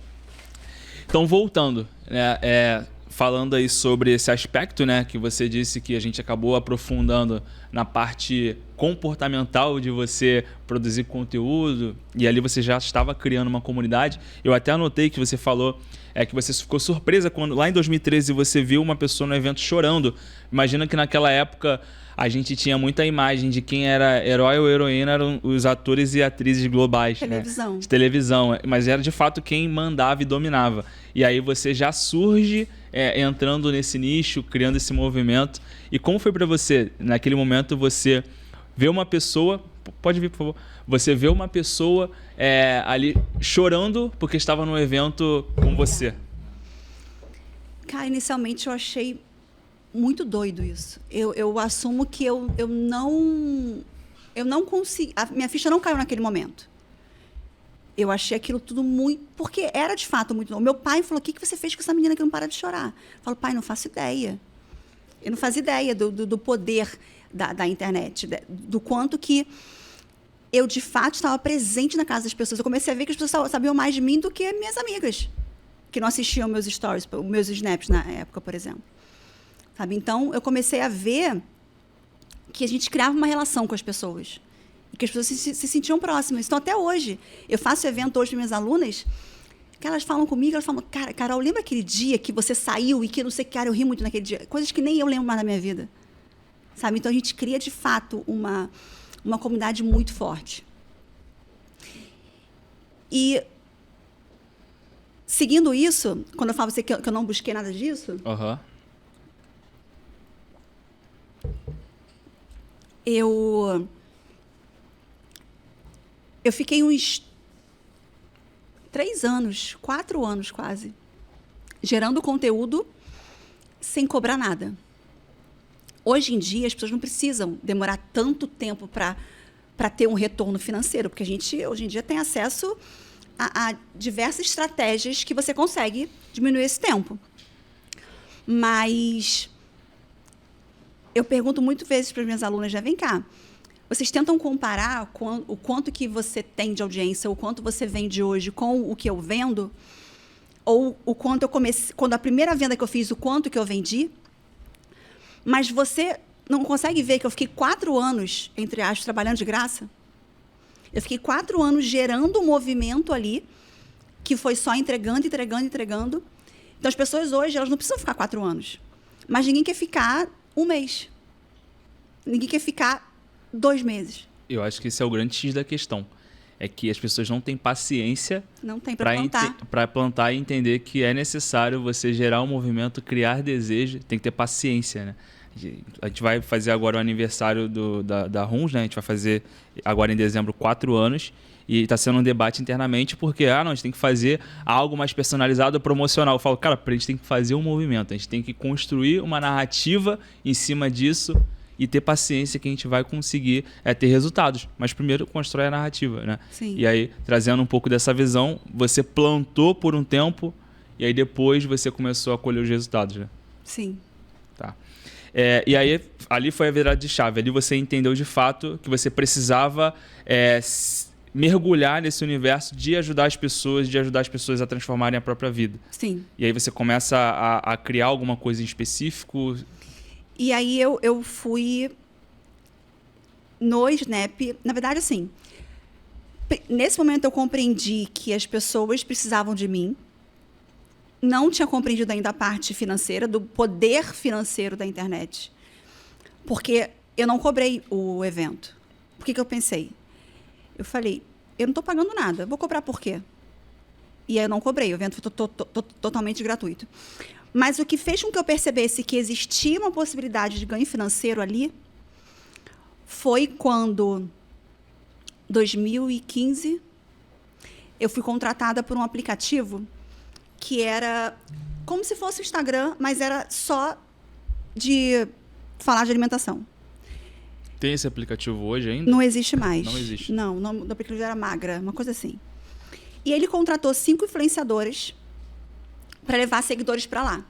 Então, voltando, né, falando aí sobre esse aspecto, né, que você disse que a gente acabou aprofundando na parte comportamental de você produzir conteúdo, e ali você já estava criando uma comunidade. Eu até anotei que você falou que você ficou surpresa quando lá em 2013 você viu uma pessoa no evento chorando. Imagina que naquela época a gente tinha muita imagem de quem era herói ou heroína, eram os atores e atrizes globais. Televisão. Né? De televisão, mas era de fato quem mandava e dominava. E aí você já surge entrando nesse nicho, criando esse movimento. E como foi para você, naquele momento, você vê uma pessoa... Pode vir, por favor. Você vê uma pessoa ali chorando porque estava num evento com você. Cara, inicialmente eu achei muito doido isso. Eu assumo que eu não consegui... A minha ficha não caiu naquele momento. Eu achei aquilo tudo muito... Porque era, de fato, muito novo. Meu pai falou, o que você fez com essa menina que não para de chorar? Eu falo, pai, não faço ideia. Eu não fazia ideia do poder da internet, do quanto que eu, de fato, estava presente na casa das pessoas. Eu comecei a ver que as pessoas sabiam mais de mim do que minhas amigas, que não assistiam meus stories, meus snaps na época, por exemplo. Sabe? Então, eu comecei a ver que a gente criava uma relação com as pessoas. E que as pessoas se sentiam próximas. Então, até hoje, eu faço evento hoje para minhas alunas, que elas falam comigo, elas falam, cara, Carol, lembra aquele dia que você saiu e que não sei o que, cara, eu ri muito naquele dia? Coisas que nem eu lembro mais da minha vida. Sabe? Então, a gente cria, de fato, uma comunidade muito forte. E, seguindo isso, quando eu falo você que eu não busquei nada disso... Uhum. Eu fiquei uns 3 anos, 4 anos quase, gerando conteúdo sem cobrar nada. Hoje em dia, as pessoas não precisam demorar tanto tempo para ter um retorno financeiro, porque a gente, hoje em dia, tem acesso a diversas estratégias que você consegue diminuir esse tempo. Mas eu pergunto muitas vezes para as minhas alunas, vem cá, vocês tentam comparar o quanto que você tem de audiência, o quanto você vende hoje com o que eu vendo? Ou o quanto eu comecei, quando a primeira venda que eu fiz, o quanto que eu vendi? Mas você não consegue ver que eu fiquei 4 anos, entre aspas, trabalhando de graça? Eu fiquei 4 anos gerando um movimento ali, que foi só entregando. Então, as pessoas hoje, elas não precisam ficar 4 anos. Mas ninguém quer ficar 1 mês. Ninguém quer ficar 2 meses. Eu acho que esse é o grande X da questão. É que as pessoas não têm paciência para plantar e entender que é necessário você gerar um movimento, criar desejo, tem que ter paciência, né? A gente vai fazer agora o aniversário da RUMS, né? A gente vai fazer agora em dezembro 4 anos e está sendo um debate internamente porque não, a gente tem que fazer algo mais personalizado, promocional. Eu falo, cara, a gente tem que fazer um movimento, a gente tem que construir uma narrativa em cima disso e ter paciência que a gente vai conseguir ter resultados. Mas primeiro constrói a narrativa, né? Sim. E aí, trazendo um pouco dessa visão, você plantou por um tempo e aí depois você começou a colher os resultados, né? Sim. Tá. E aí, ali foi a virada de chave. Ali você entendeu de fato que você precisava mergulhar nesse universo de ajudar as pessoas a transformarem a própria vida. Sim. E aí você começa a criar alguma coisa em específico. E aí eu fui no Snap. Na verdade, assim, nesse momento eu compreendi que as pessoas precisavam de mim. Não tinha compreendido ainda a parte financeira, do poder financeiro da internet. Porque eu não cobrei o evento. Por que eu pensei? Eu falei, eu não estou pagando nada, vou cobrar por quê? E aí eu não cobrei, o evento foi totalmente gratuito. Mas o que fez com que eu percebesse que existia uma possibilidade de ganho financeiro ali foi quando, em 2015, eu fui contratada por um aplicativo que era como se fosse o Instagram, mas era só de falar de alimentação. Tem esse aplicativo hoje ainda? Não existe mais. Não existe. Não, o nome do aplicativo era Magra, uma coisa assim. E ele contratou 5 influenciadores para levar seguidores para lá.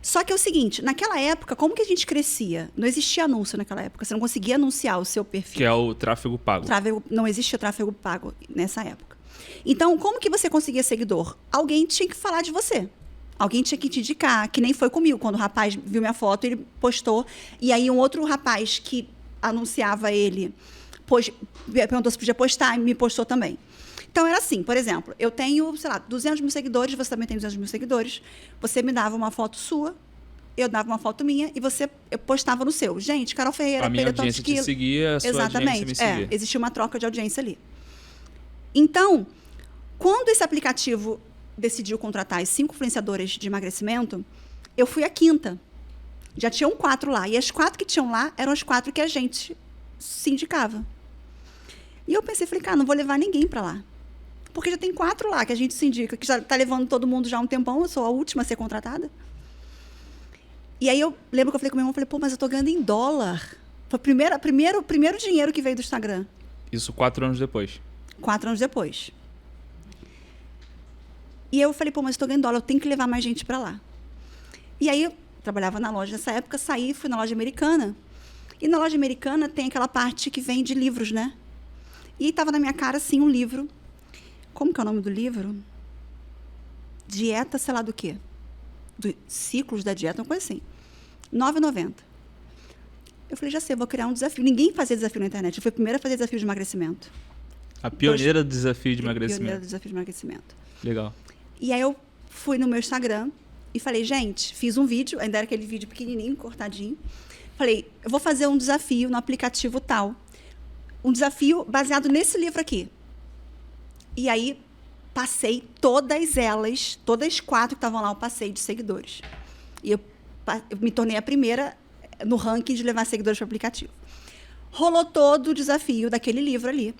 Só que é o seguinte, naquela época, como que a gente crescia? Não existia anúncio naquela época, você não conseguia anunciar o seu perfil. Que é o tráfego pago. Não existia tráfego pago nessa época. Então, como que você conseguia seguidor? Alguém tinha que falar de você. Alguém tinha que te indicar, que nem foi comigo. Quando o rapaz viu minha foto, ele postou. E aí um outro rapaz que anunciava ele, perguntou se podia postar e me postou também. Então, era assim, por exemplo, eu tenho, 200 mil seguidores, você também tem 200 mil seguidores. Você me dava uma foto sua, eu dava uma foto minha e eu postava no seu. Gente, Carol Ferreira, a minha audiência te seguia, a sua audiência me seguia. Existia uma troca de audiência ali. Então, quando esse aplicativo decidiu contratar as 5 influenciadoras de emagrecimento, eu fui a 5ª. Já tinham 4 lá. E as 4 que tinham lá eram as 4 que a gente se indicava. E eu pensei, falei, cara, não vou levar ninguém para lá. Porque já tem 4 lá que a gente se indica, que já está levando todo mundo já há um tempão, eu sou a última a ser contratada. E aí eu lembro que eu falei com meu irmão, falei, pô, mas eu estou ganhando em dólar. Foi o primeiro dinheiro que veio do Instagram. Isso 4 anos depois. 4 anos depois. E eu falei, pô, mas estou ganhando dólar, eu tenho que levar mais gente para lá. E aí, eu trabalhava na loja nessa época, saí, fui na loja americana. E na loja americana tem aquela parte que vende livros, né? E estava na minha cara, assim, um livro. Como que é o nome do livro? Dieta, sei lá do quê. Ciclos da dieta, uma coisa assim. R$ 9,90. Eu falei, já sei, vou criar um desafio. Ninguém fazia desafio na internet. Eu fui a primeira a fazer desafio de emagrecimento. A pioneira do desafio de emagrecimento. Pioneira do desafio de emagrecimento. Legal. E aí eu fui no meu Instagram e falei, gente, fiz um vídeo, ainda era aquele vídeo pequenininho, cortadinho. Falei, eu vou fazer um desafio no aplicativo tal. Um desafio baseado nesse livro aqui. E aí passei todas 4 que estavam lá, eu passei de seguidores. E eu me tornei a primeira no ranking de levar seguidores para o aplicativo. Rolou todo o desafio daquele livro ali.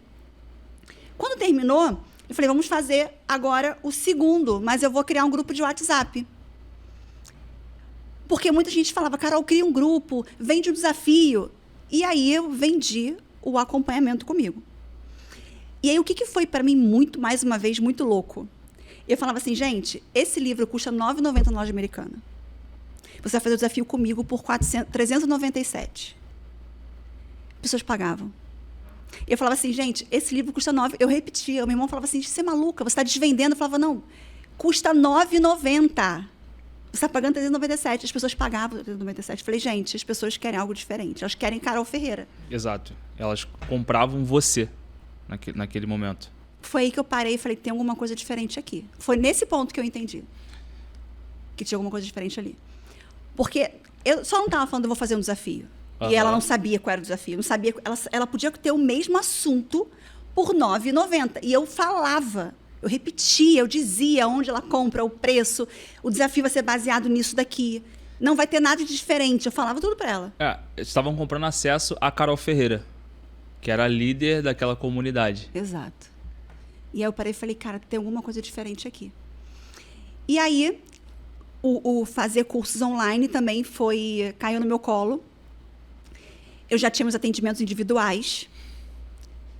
Quando terminou, eu falei, vamos fazer agora o segundo, mas eu vou criar um grupo de WhatsApp. Porque muita gente falava, Carol, cria um grupo, vende um desafio. E aí eu vendi o acompanhamento comigo. E aí o que foi para mim mais uma vez, muito louco? Eu falava assim, gente, esse livro custa R$ 9,90 na loja americana. Você vai fazer o desafio comigo por 397. Pessoas pagavam. Eu falava assim, gente, esse livro custa 9. Eu repetia, meu irmão falava assim, você é maluca, você está desvendendo. Eu falava, não, custa R$ 9,90. Você está pagando 397. As pessoas pagavam 397. Eu falei, gente, as pessoas querem algo diferente. Elas querem Carol Ferreira. Exato. Elas compravam você naquele momento. Foi aí que eu parei e falei, tem alguma coisa diferente aqui. Foi nesse ponto que eu entendi que tinha alguma coisa diferente ali. Porque eu só não estava falando, eu vou fazer um desafio. E ela não sabia qual era o desafio. Não sabia, ela podia ter o mesmo assunto por R$ 9,90. E eu falava, eu repetia, eu dizia onde ela compra, o preço, o desafio vai ser baseado nisso daqui. Não vai ter nada de diferente. Eu falava tudo para ela. Estavam comprando acesso a Carol Ferreira, que era a líder daquela comunidade. Exato. E aí eu parei e falei, cara, tem alguma coisa diferente aqui. E aí, o fazer cursos online também caiu no meu colo. Eu já tinha meus atendimentos individuais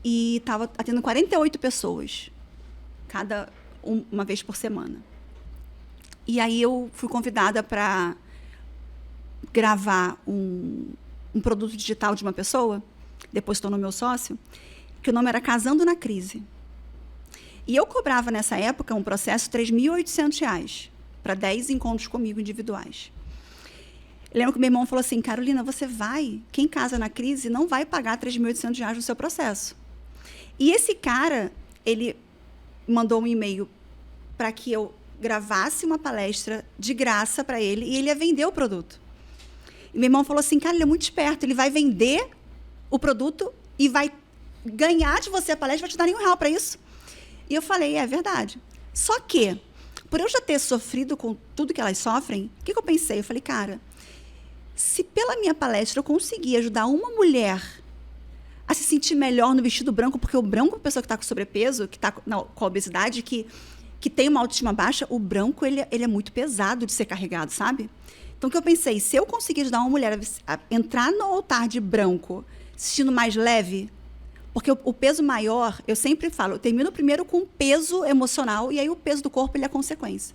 e estava atendendo 48 pessoas, uma vez por semana. E aí eu fui convidada para gravar um produto digital de uma pessoa, depois tornou meu sócio, que o nome era Casando na Crise. E eu cobrava, nessa época, um processo de R$3.800 para 10 encontros comigo individuais. Eu lembro que meu irmão falou assim, Carolina, você vai, quem casa na crise não vai pagar R$3.800 no seu processo. E esse cara, ele mandou um e-mail para que eu gravasse uma palestra de graça para ele e ele ia vender o produto. E meu irmão falou assim, cara, ele é muito esperto, ele vai vender o produto e vai ganhar de você a palestra, vai te dar R$1 para isso. E eu falei, é verdade. Só que, por eu já ter sofrido com tudo que elas sofrem, o que eu pensei? Eu falei, cara, se pela minha palestra eu conseguir ajudar uma mulher a se sentir melhor no vestido branco, porque o branco é uma pessoa que está com sobrepeso, que está com obesidade, que tem uma autoestima baixa, o branco ele é muito pesado de ser carregado, sabe? Então, o que eu pensei, se eu conseguir ajudar uma mulher a entrar no altar de branco, se sentindo mais leve, porque o peso maior, eu sempre falo, eu termino primeiro com o peso emocional, e aí o peso do corpo ele é a consequência.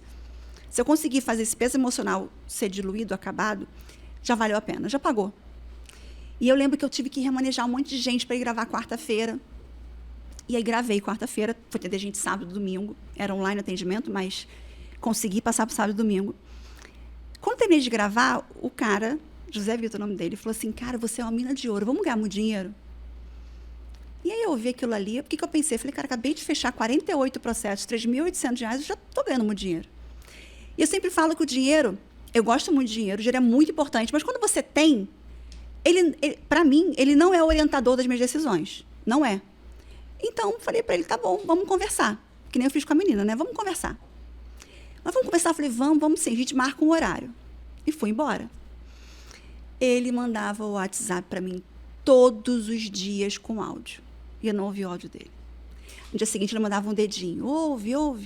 Se eu conseguir fazer esse peso emocional ser diluído, acabado, já valeu a pena, já pagou. E eu lembro que eu tive que remanejar um monte de gente para ir gravar quarta-feira. E aí gravei quarta-feira, foi atender gente sábado e domingo, era online atendimento, mas consegui passar para sábado e domingo. Quando terminei de gravar, o cara, José Vitor, o nome dele, falou assim, cara, você é uma mina de ouro, vamos ganhar muito dinheiro? E aí eu ouvi aquilo ali, o que eu pensei? Eu falei, cara, acabei de fechar 48 processos, R$3.800, eu já estou ganhando muito dinheiro. E eu sempre falo que o dinheiro, eu gosto muito de dinheiro, o dinheiro é muito importante, mas quando você tem, ele para mim, ele não é o orientador das minhas decisões, não é. Então, falei para ele, tá bom, vamos conversar. Que nem eu fiz com a menina, né? Vamos conversar. Mas vamos conversar? Eu falei, vamos sim, a gente marca um horário. E fui embora. Ele mandava o WhatsApp para mim todos os dias com áudio. E eu não ouvi o áudio dele. No dia seguinte, ele mandava um dedinho. Ouve. Eu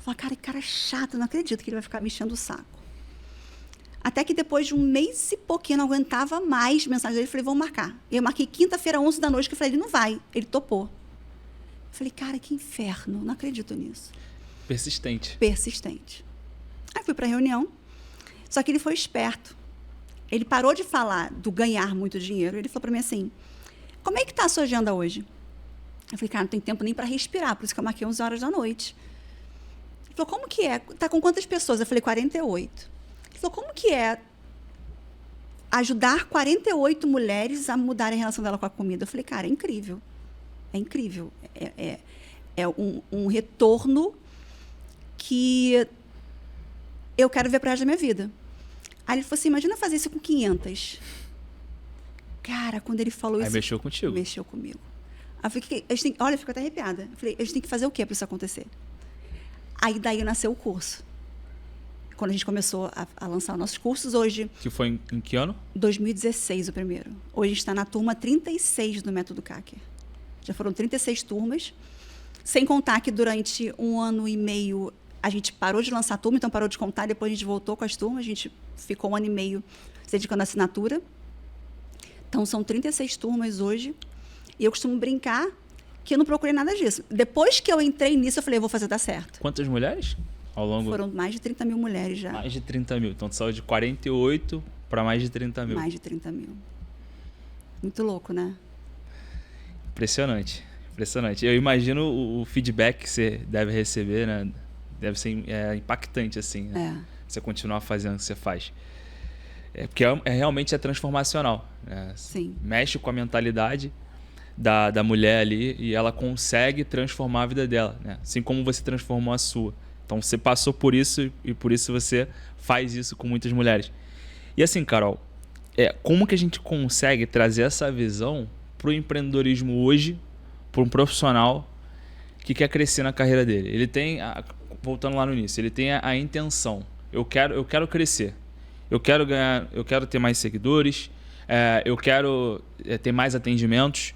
falei, cara, que cara chato, não acredito que ele vai ficar me enchendo o saco. Até que depois de um mês e pouquinho, eu não aguentava mais mensagem dele. Eu falei, vamos marcar. Eu marquei quinta-feira, 11 da noite, que eu falei, ele não vai. Ele topou. Eu falei, cara, que inferno, não acredito nisso. Persistente. Aí fui para a reunião, só que ele foi esperto. Ele parou de falar do ganhar muito dinheiro, ele falou para mim assim, como é que está a sua agenda hoje? Eu falei, cara, não tem tempo nem para respirar, por isso que eu marquei 11 horas da noite. Ele falou, como que é? Está com quantas pessoas? Eu falei, 48. Ele falou, como que é ajudar 48 mulheres a mudarem a relação dela com a comida? Eu falei, cara, é incrível. É incrível. É um retorno que eu quero ver para o resto da minha vida. Aí ele falou assim, imagina fazer isso com 500. Cara, quando ele falou isso... Aí mexeu contigo. Mexeu comigo. Aí eu falei, olha, eu fico até arrepiada. Eu falei, a gente tem que fazer o quê para isso acontecer? Aí daí nasceu o curso. Quando a gente começou a lançar nossos cursos, hoje... Que foi em que ano? 2016 o primeiro. Hoje a gente está na turma 36 do Método Kaker. Já foram 36 turmas, sem contar que durante 1 ano e meio a gente parou de lançar turma, então parou de contar, depois a gente voltou com as turmas, a gente ficou 1 ano e meio se dedicando à assinatura. Então são 36 turmas hoje, e eu costumo brincar que eu não procurei nada disso. Depois que eu entrei nisso, eu falei, eu vou fazer dar certo. Quantas mulheres ao longo? Foram mais de 30 mil mulheres já. Mais de 30 mil, então tu saiu de 48 para mais de 30 mil. Mais de 30 mil. Muito louco, né? Impressionante. Eu imagino o feedback que você deve receber, né? Deve ser impactante, assim, né? Você continuar fazendo o que você faz. Porque realmente é transformacional, né? Sim. Mexe com a mentalidade da mulher ali e ela consegue transformar a vida dela, né? Assim como você transformou a sua. Então você passou por isso e por isso você faz isso com muitas mulheres. E assim, Carol, como que a gente consegue trazer essa visão para o empreendedorismo hoje, para um profissional que quer crescer na carreira dele? Ele tem, voltando lá no início, ele tem a intenção. Eu quero crescer. Eu quero ganhar, eu quero ter mais seguidores, eu quero ter mais atendimentos,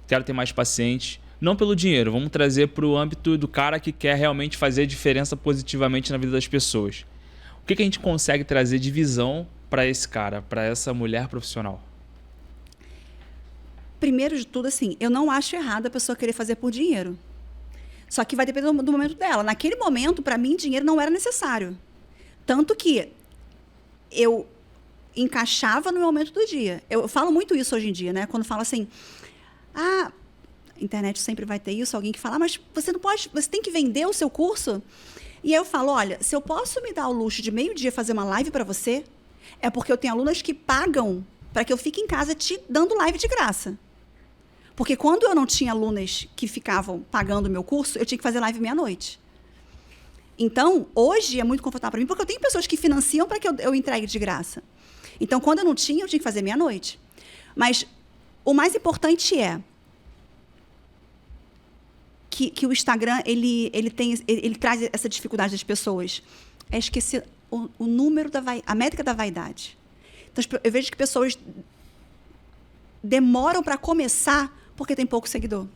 quero ter mais pacientes. Não pelo dinheiro, vamos trazer para o âmbito do cara que quer realmente fazer diferença positivamente na vida das pessoas. O que a gente consegue trazer de visão para esse cara, para essa mulher profissional? Primeiro de tudo, assim, eu não acho errado a pessoa querer fazer por dinheiro. Só que vai depender do momento dela. Naquele momento, para mim, dinheiro não era necessário. Tanto que eu encaixava no momento do dia. Eu falo muito isso hoje em dia, né? Quando falo assim, a internet sempre vai ter isso, alguém que fala, mas você não pode, você tem que vender o seu curso. E aí eu falo, olha, se eu posso me dar o luxo de meio-dia fazer uma live para você, é porque eu tenho alunas que pagam para que eu fique em casa te dando live de graça. Porque quando eu não tinha alunas que ficavam pagando o meu curso, eu tinha que fazer live meia-noite. Então, hoje é muito confortável para mim, porque eu tenho pessoas que financiam para que eu entregue de graça. Então, quando eu não tinha, eu tinha que fazer meia-noite. Mas o mais importante é que o Instagram ele traz essa dificuldade das pessoas. É esquecer o número a métrica da vaidade. Então, eu vejo que pessoas demoram para começar porque tem pouco seguidor.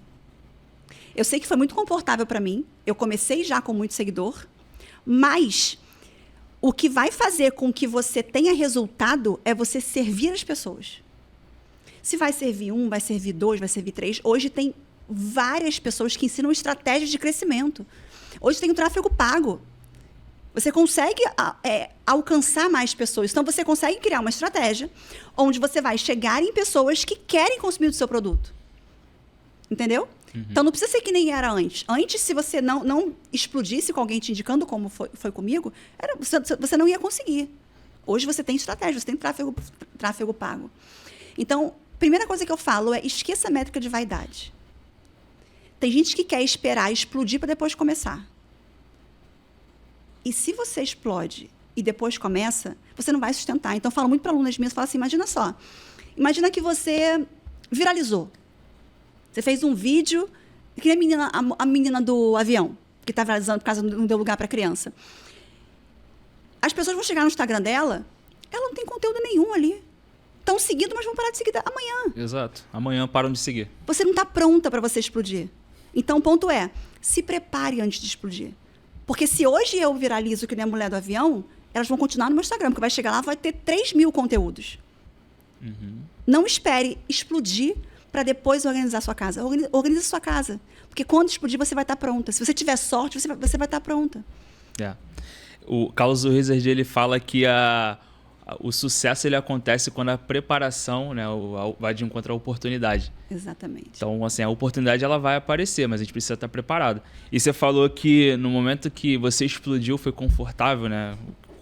Eu sei que foi muito confortável para mim. Eu comecei já com muito seguidor. Mas o que vai fazer com que você tenha resultado é você servir as pessoas. Se vai servir 1, vai servir 2, vai servir 3. Hoje tem várias pessoas que ensinam estratégias de crescimento. Hoje tem o tráfego pago. Você consegue alcançar mais pessoas. Então, você consegue criar uma estratégia onde você vai chegar em pessoas que querem consumir o seu produto. Entendeu? Uhum. Então, não precisa ser que nem era antes. Antes, se você não explodisse com alguém te indicando como foi comigo, você não ia conseguir. Hoje, você tem estratégia, você tem tráfego pago. Então, primeira coisa que eu falo é esqueça a métrica de vaidade. Tem gente que quer esperar explodir para depois começar. E se você explode e depois começa, você não vai sustentar. Então, eu falo muito para alunas minhas, falo assim, imagina só. Imagina que você viralizou. Você fez um vídeo, que nem a menina do avião, que está viralizando por causa que não deu lugar para a criança. As pessoas vão chegar no Instagram dela, ela não tem conteúdo nenhum ali. Estão seguindo, mas vão parar de seguir amanhã. Exato. Amanhã param de seguir. Você não está pronta para você explodir. Então, o ponto é, se prepare antes de explodir. Porque se hoje eu viralizo que nem a mulher do avião, elas vão continuar no meu Instagram, porque vai chegar lá, vai ter 3.000 conteúdos. Uhum. Não espere explodir para depois organizar a sua casa. Organize a sua casa. Porque quando explodir, você vai estar pronta. Se você tiver sorte, você vai estar pronta. O Carlos Wizard, ele fala que o sucesso ele acontece quando a preparação, né, vai de encontro à oportunidade. Exatamente. Então, assim, a oportunidade ela vai aparecer, mas a gente precisa estar preparado. E você falou que no momento que você explodiu foi confortável, né?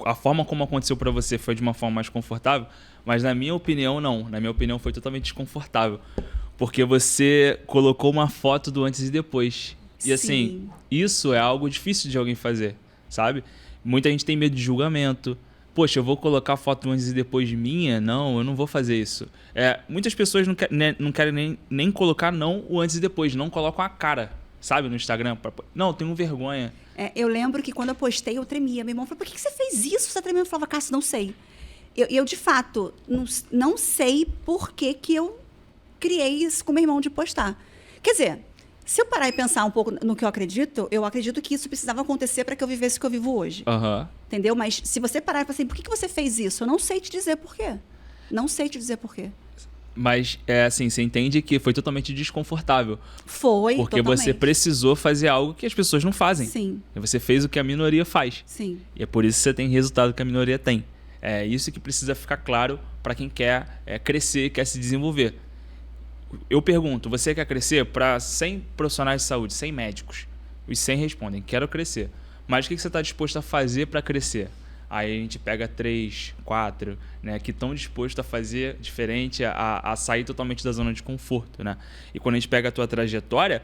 A forma como aconteceu para você foi de uma forma mais confortável, mas na minha opinião, não. Na minha opinião, foi totalmente desconfortável. Porque você colocou uma foto do antes e depois. E assim, isso é algo difícil de alguém fazer, sabe? Muita gente tem medo de julgamento. Poxa, eu vou colocar foto do antes e depois de minha? Não, eu não vou fazer isso. Muitas pessoas não querem nem colocar o antes e depois. Não colocam a cara, sabe, no Instagram. Não, eu tenho vergonha. Eu lembro que quando eu postei, eu tremia. Meu irmão falou, por que você fez isso? Você tremendo? Eu falava, Cássio, não sei. Eu de fato, não sei por que eu criei isso com meu irmão de postar. Quer dizer, se eu parar e pensar um pouco no que eu acredito que isso precisava acontecer para que eu vivesse o que eu vivo hoje. Uhum. Entendeu? Mas se você parar e falar assim, por que você fez isso? Eu não sei te dizer por quê. Não sei te dizer por quê. Mas, assim, você entende que foi totalmente desconfortável. Foi, porque totalmente. Você precisou fazer algo que as pessoas não fazem. Sim. E você fez o que a minoria faz. Sim. E é por isso que você tem o resultado que a minoria tem. É isso que precisa ficar claro para quem quer crescer, quer se desenvolver. Eu pergunto, você quer crescer para 100 profissionais de saúde, 100 médicos? Os 100 respondem, quero crescer. Mas o que você está disposto a fazer para crescer? Aí a gente pega 3, 4, né, que estão dispostos a fazer diferente, a sair totalmente da zona de conforto. Né? E quando a gente pega a tua trajetória,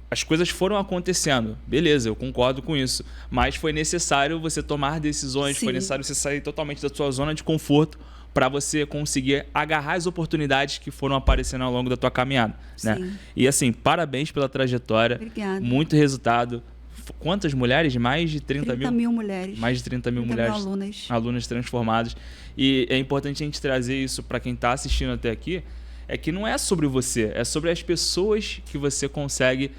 as coisas foram acontecendo. Beleza, eu concordo com isso. Mas foi necessário você tomar decisões, foi necessário você sair totalmente da sua zona de conforto para você conseguir agarrar as oportunidades que foram aparecendo ao longo da tua caminhada. Né? E assim, parabéns pela trajetória. Obrigada. Muito resultado. Quantas mulheres? Mais de 30 mil mulheres. Mais de 30 mil mulheres. Alunas transformadas. E é importante a gente trazer isso para quem está assistindo até aqui, é que não é sobre você, é sobre as pessoas que você consegue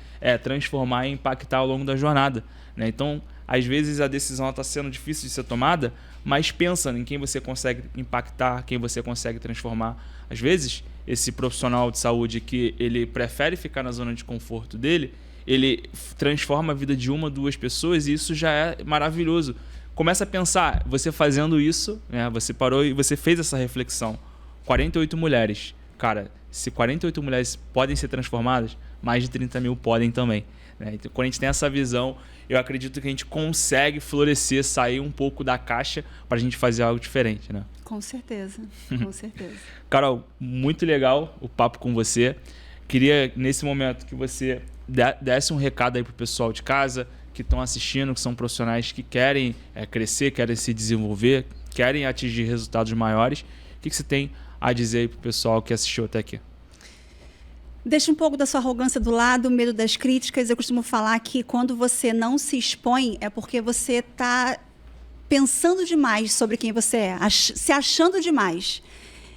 transformar e impactar ao longo da jornada. Né? Então, às vezes a decisão está sendo difícil de ser tomada, mas pensa em quem você consegue impactar, quem você consegue transformar. Às vezes, esse profissional de saúde que ele prefere ficar na zona de conforto dele, ele transforma a vida de 1, 2 pessoas e isso já é maravilhoso. começa a pensar, você fazendo isso, né? Você parou e você fez essa reflexão. 48 mulheres. Cara, se 48 mulheres podem ser transformadas, mais de 30 mil podem também. Né? Então, quando a gente tem essa visão, eu acredito que a gente consegue florescer, sair um pouco da caixa para a gente fazer algo diferente, né? Com certeza, com certeza. Carol, muito legal o papo com você. Queria, nesse momento, que você desse um recado aí pro pessoal de casa, que estão assistindo, que são profissionais que querem crescer, querem se desenvolver, querem atingir resultados maiores. O que você tem a dizer aí pro pessoal que assistiu até aqui? Deixa um pouco da sua arrogância do lado, o medo das críticas. Eu costumo falar que quando você não se expõe é porque você está pensando demais sobre quem você é, se achando demais.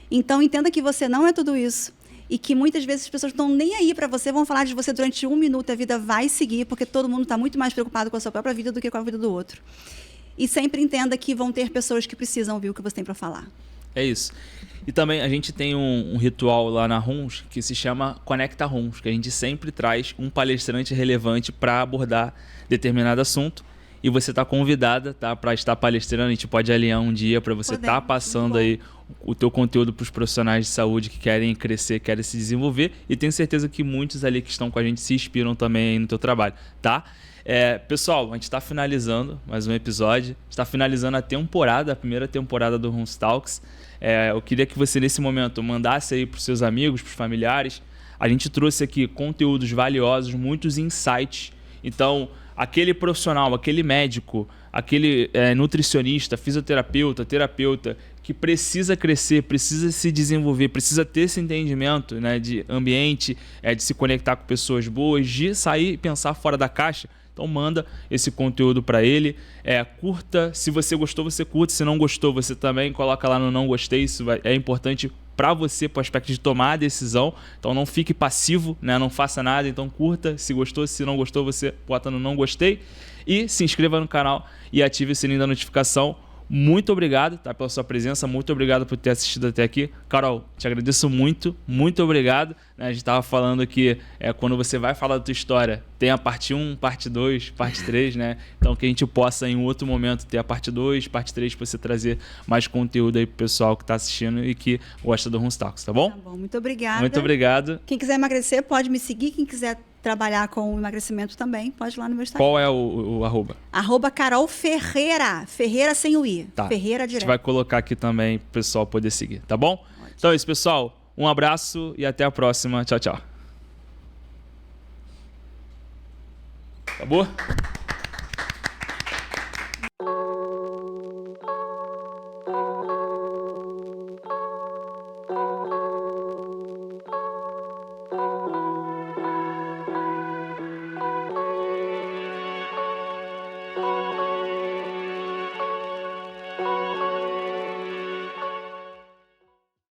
Então, entenda que você não é tudo isso e que muitas vezes as pessoas não estão nem aí para você, vão falar de você durante 1 minuto, a vida vai seguir, porque todo mundo está muito mais preocupado com a sua própria vida do que com a vida do outro. E sempre entenda que vão ter pessoas que precisam ouvir o que você tem para falar. É isso. E também a gente tem um ritual lá na RUMS que se chama Conecta RUMS, que a gente sempre traz um palestrante relevante para abordar determinado assunto. E você está convidada, tá, para estar palestrando. A gente pode alinhar um dia para você estar passando aí o teu conteúdo para os profissionais de saúde que querem crescer, querem se desenvolver. E tenho certeza que muitos ali que estão com a gente se inspiram também aí no teu trabalho, tá? Pessoal, a gente está finalizando mais um episódio. Está finalizando a temporada, a primeira temporada do RUMS Talks. Eu queria que você, nesse momento, mandasse aí para os seus amigos, para os familiares. A gente trouxe aqui conteúdos valiosos, muitos insights. Então, aquele profissional, aquele médico, aquele nutricionista, fisioterapeuta, terapeuta que precisa crescer, precisa se desenvolver, precisa ter esse entendimento, né, de ambiente, de se conectar com pessoas boas, de sair e pensar fora da caixa. Então manda esse conteúdo para ele, curta, se você gostou você curta, se não gostou você também coloca lá no não gostei, isso é importante para você, para o aspecto de tomar a decisão. Então não fique passivo, né? Não faça nada, então curta, se gostou, se não gostou você bota no não gostei e se inscreva no canal e ative o sininho da notificação. Muito obrigado, tá, pela sua presença, muito obrigado por ter assistido até aqui. Carol, te agradeço muito, muito obrigado. A gente estava falando que quando você vai falar da tua história, tem a parte 1, parte 2, parte 3, né? Então que a gente possa em outro momento ter a parte 2, parte 3, para você trazer mais conteúdo aí pro pessoal que está assistindo e que gosta do RUMS Talks, tá bom? Tá bom, muito obrigada. Muito obrigado. Quem quiser emagrecer pode me seguir, quem quiser trabalhar com emagrecimento também, pode ir lá no meu Instagram. Qual é o arroba? @Carol Ferreira. Ferreira sem o I. Tá. Ferreira direto. A gente vai colocar aqui também pro pessoal poder seguir, tá bom? Ótimo. Então é isso, pessoal. Um abraço e até a próxima. Tchau, tchau. Acabou?